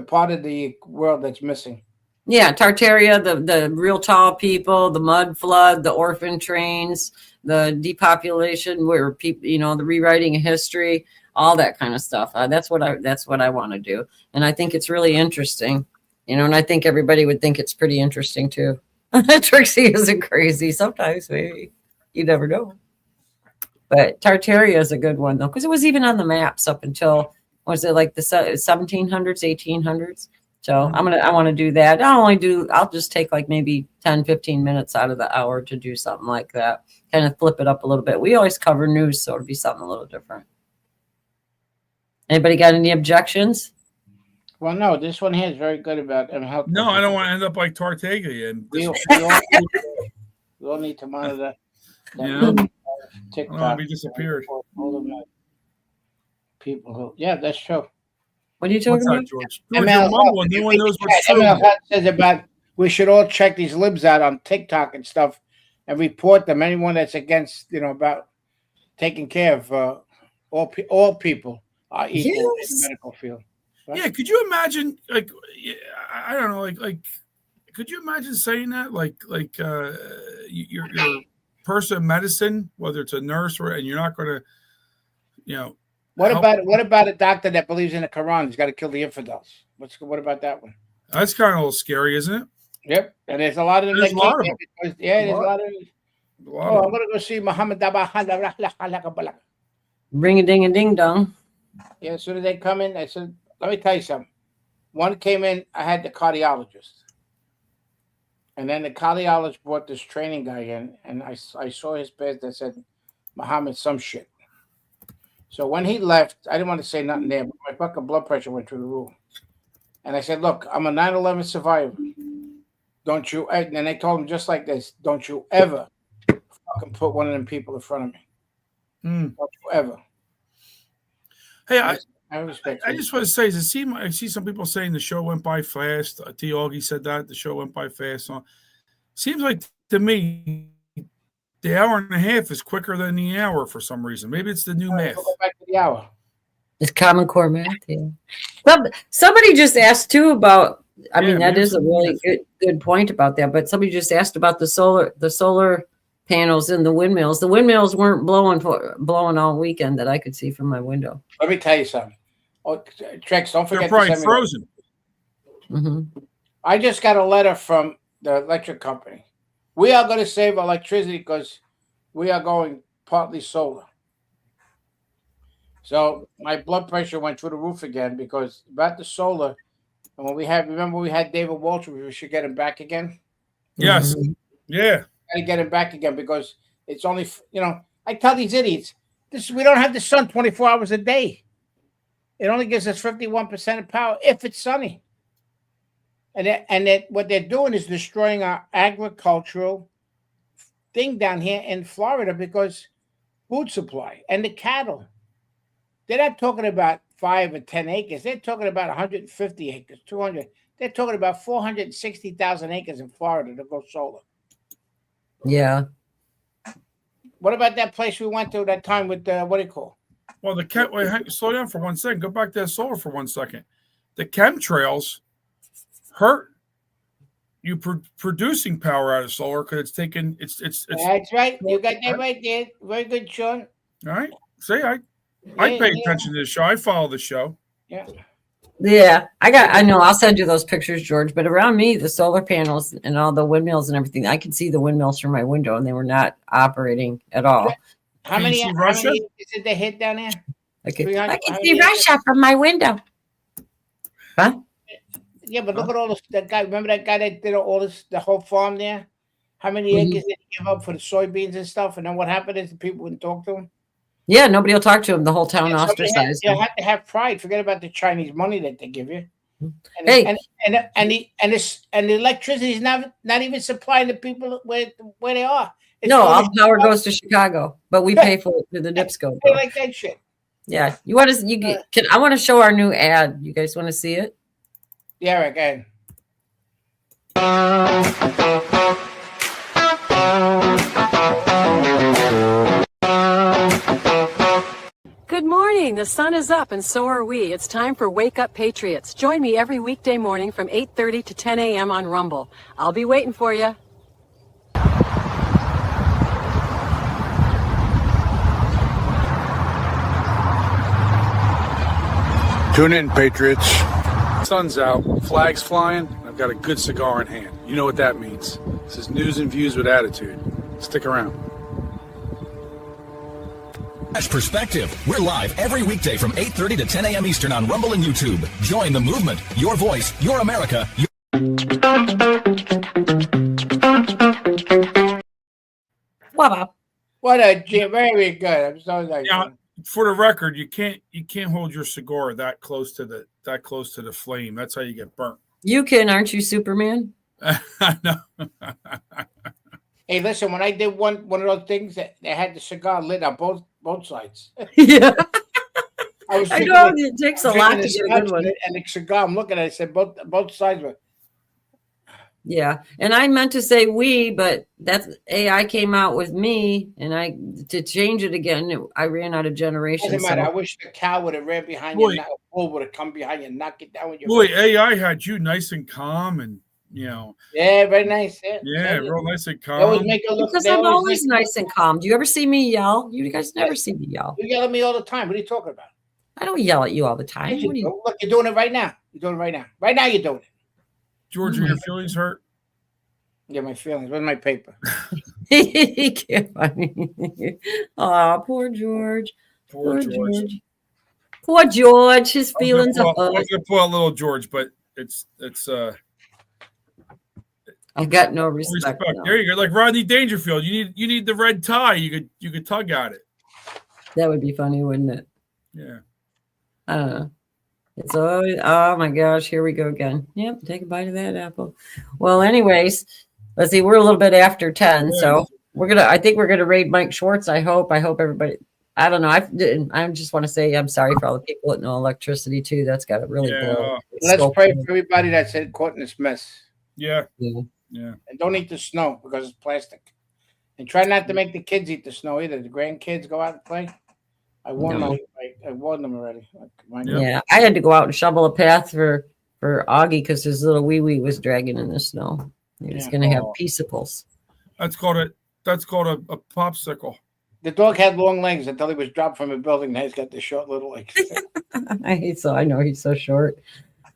part of the world that's missing.
Yeah, Tartaria, the real tall people, the mud flood, the orphan trains, the depopulation, where people, the rewriting of history, all that kind of stuff. That's what I want to do, and I think it's really interesting. And I think everybody would think it's pretty interesting too. Trixie isn't crazy. Sometimes maybe you never know. But Tartaria is a good one though, because it was even on the maps up until, was it like the 1700s, 1800s? So I want to do that. I'll just take like maybe 10, 15 minutes out of the hour to do something like that. Kind of flip it up a little bit. We always cover news, so it'll be something a little different. Anybody got any objections?
Well, no, this one here is very good about health.
No, I don't want to end up like Tartega. And
we all need to monitor TikTok.
Oh, we disappeared.
People who, that's true.
What are you talking about,
George?
ML,
no one knows what's true.
ML says about we should all check these libs out on TikTok and stuff and report them. Anyone that's against, about taking care of all people are equal in the medical field. Right?
Yeah, could you imagine? Like, I don't know. Like, could you imagine saying that? You're a person of medicine, whether it's a nurse and you're not going to,
What about a doctor that believes in the Quran? He's got to kill the infidels. What about that one?
That's kind of a little scary, isn't it?
Yep, and there's a lot of them.
There's a lot of them.
There's a lot of them. I'm gonna go see Muhammad.
Ring a ding a ding dong.
Yeah, as soon as they come in, I said, "Let me tell you something." One came in. I had the cardiologist, and then the cardiologist brought this training guy in, and I saw his bed that said Muhammad some shit. So when he left, I didn't want to say nothing there, but my fucking blood pressure went through the roof. And I said, look, I'm a 9/11 survivor. Don't you, and they told him just like this, don't you ever fucking put one of them people in front of me. Don't you ever.
Hey, I just want to say, I see some people saying the show went by fast. T. Augie said that the show went by fast. Seems like to me, the hour and a half is quicker than the hour for some reason. Maybe it's the new math.
Go back to the hour.
It's Common Core math. Yeah. Somebody just asked too about. I mean, that is a really good point about that. But somebody just asked about the solar panels and the windmills. The windmills weren't blowing all weekend that I could see from my window.
Let me tell you something. Oh, Trex, don't forget.
They're probably frozen.
I just got a letter from the electric company. We are going to save electricity because we are going partly solar. So my blood pressure went through the roof again because about the solar. And remember we had David Walsh, we should get him back again.
Yes. Yeah.
Got to get him back again because it's only, I tell these idiots, we don't have the sun 24 hours a day. It only gives us 51% of power if it's sunny. And what they're doing is destroying our agricultural thing down here in Florida because food supply and the cattle. They're not talking about 5 or 10 acres. They're talking about 150 acres, 200. They're talking about 460,000 acres in Florida to go solar.
Yeah.
What about that place we went to that time with what do you call?
Well, slow down for 1 second. Go back to that solar for 1 second. The chemtrails hurt you producing power out of solar because it's taken. It's.
That's right. You got that right there. Very good, Sean.
All right. See, I pay attention to the show. I follow the show.
Yeah.
Yeah, I know. I'll send you those pictures, George. But around me, the solar panels and all the windmills and everything, I could see the windmills from my window, and they were not operating at all.
How many did they hit down there?
I can see Russia from my window. Huh?
Yeah, but look at all this. That guy. Remember that guy that did all this, the whole farm there? How many acres did he give up for the soybeans and stuff? And then what happened is the people wouldn't talk to him.
Yeah, nobody will talk to him. The whole town ostracized.
You have to have pride. Forget about the Chinese money that they give you. And,
hey,
and the electricity is not even supplying the people where they are.
No, all power goes to Chicago, but we pay for it through the NIPSCO.
They like that shit.
Yeah, you want to? I want to show our new ad. You guys want to see it?
Yeah, again.
Good morning. The sun is up and so are we. It's time for Wake Up Patriots. Join me every weekday morning from 8:30 to 10 a.m. on Rumble. I'll be waiting for you.
Tune in, Patriots. Sun's out, flags flying, and I've got a good cigar in hand. You know what that means. This is News and Views with Attitude. Stick around.
Perspective. We're live every weekday from 8:30 to 10 a.m. Eastern on Rumble and YouTube. Join the movement. Your voice, your America.
What a very good. I'm so nice.
Yeah, for the record, you can't hold your cigar that close to the flame. That's how you get burnt.
You can, aren't you, Superman?
No.
Hey, listen, when I did one of those things that they had the cigar lit on both sides.
Yeah.
I
know it takes a lot to get a good one.
And the cigar, I'm looking at it, I said both sides were.
Yeah, and I meant to say we, but that's AI came out with me, and to change it again, I ran out of generation.
Doesn't matter. I wish the cow would have ran behind you, and a bull would have come behind you and knocked it down with your.
Boy, AI had you nice and calm, and
Yeah, very nice.
Yeah, real nice and calm.
Because I'm always nice and calm. Do you ever see me yell? You guys never see me yell.
You yell at me all the time. What are you talking about?
I don't yell at you all the time.
Look, you're doing it right now. You're doing it right now. Right now, you're doing it.
George, are your feelings hurt?
Yeah, my feelings. Where's my paper?
He can't find me. Oh, poor George.
Poor George.
Poor George. His feelings are hurt.
I was gonna pull out little George, but it's
I've got no respect.
There you go. Like Rodney Dangerfield. You need the red tie. You could tug at it.
That would be funny, wouldn't it?
Yeah.
I don't know. It's always, oh my gosh, here we go again. Yep, take a bite of that apple. Well, anyways, let's see. We're a little bit after 10, so I think we're gonna raid Mike Schwartz. I hope everybody. I don't know. I just want to say I'm sorry for all the people with no electricity too. That's got to really blow.
Let's pray for everybody that's caught in this mess.
Yeah.
And don't eat the snow because it's plastic. And try not to make the kids eat the snow either. The grandkids go out and play. I warned them. I warned them already.
Yeah, I had to go out and shovel a path for Augie because his little wee was dragging in the snow. He was going to have peaciples.
That's called a popsicle.
The dog had long legs until he was dropped from a building. Now he's got the short little legs.
I know he's so short.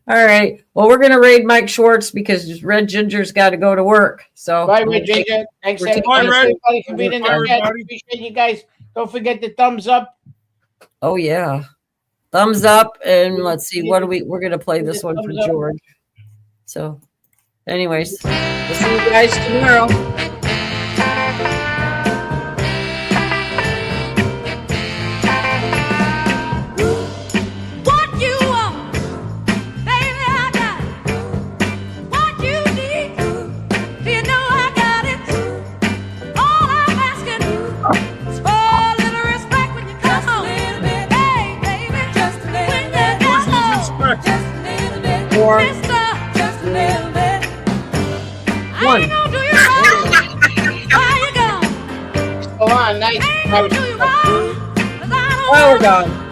All right. Well, we're going to raid Mike Schwartz because Red Ginger's got to go to work. So
bye, Red Ginger. Thanks everybody for being in the chat. Appreciate you guys. Don't forget the thumbs up.
Oh yeah, thumbs up. And let's see, we're going to play this one for George. So, anyways, we'll see you guys tomorrow. One.
Oh, nice.
Oh, we're gone.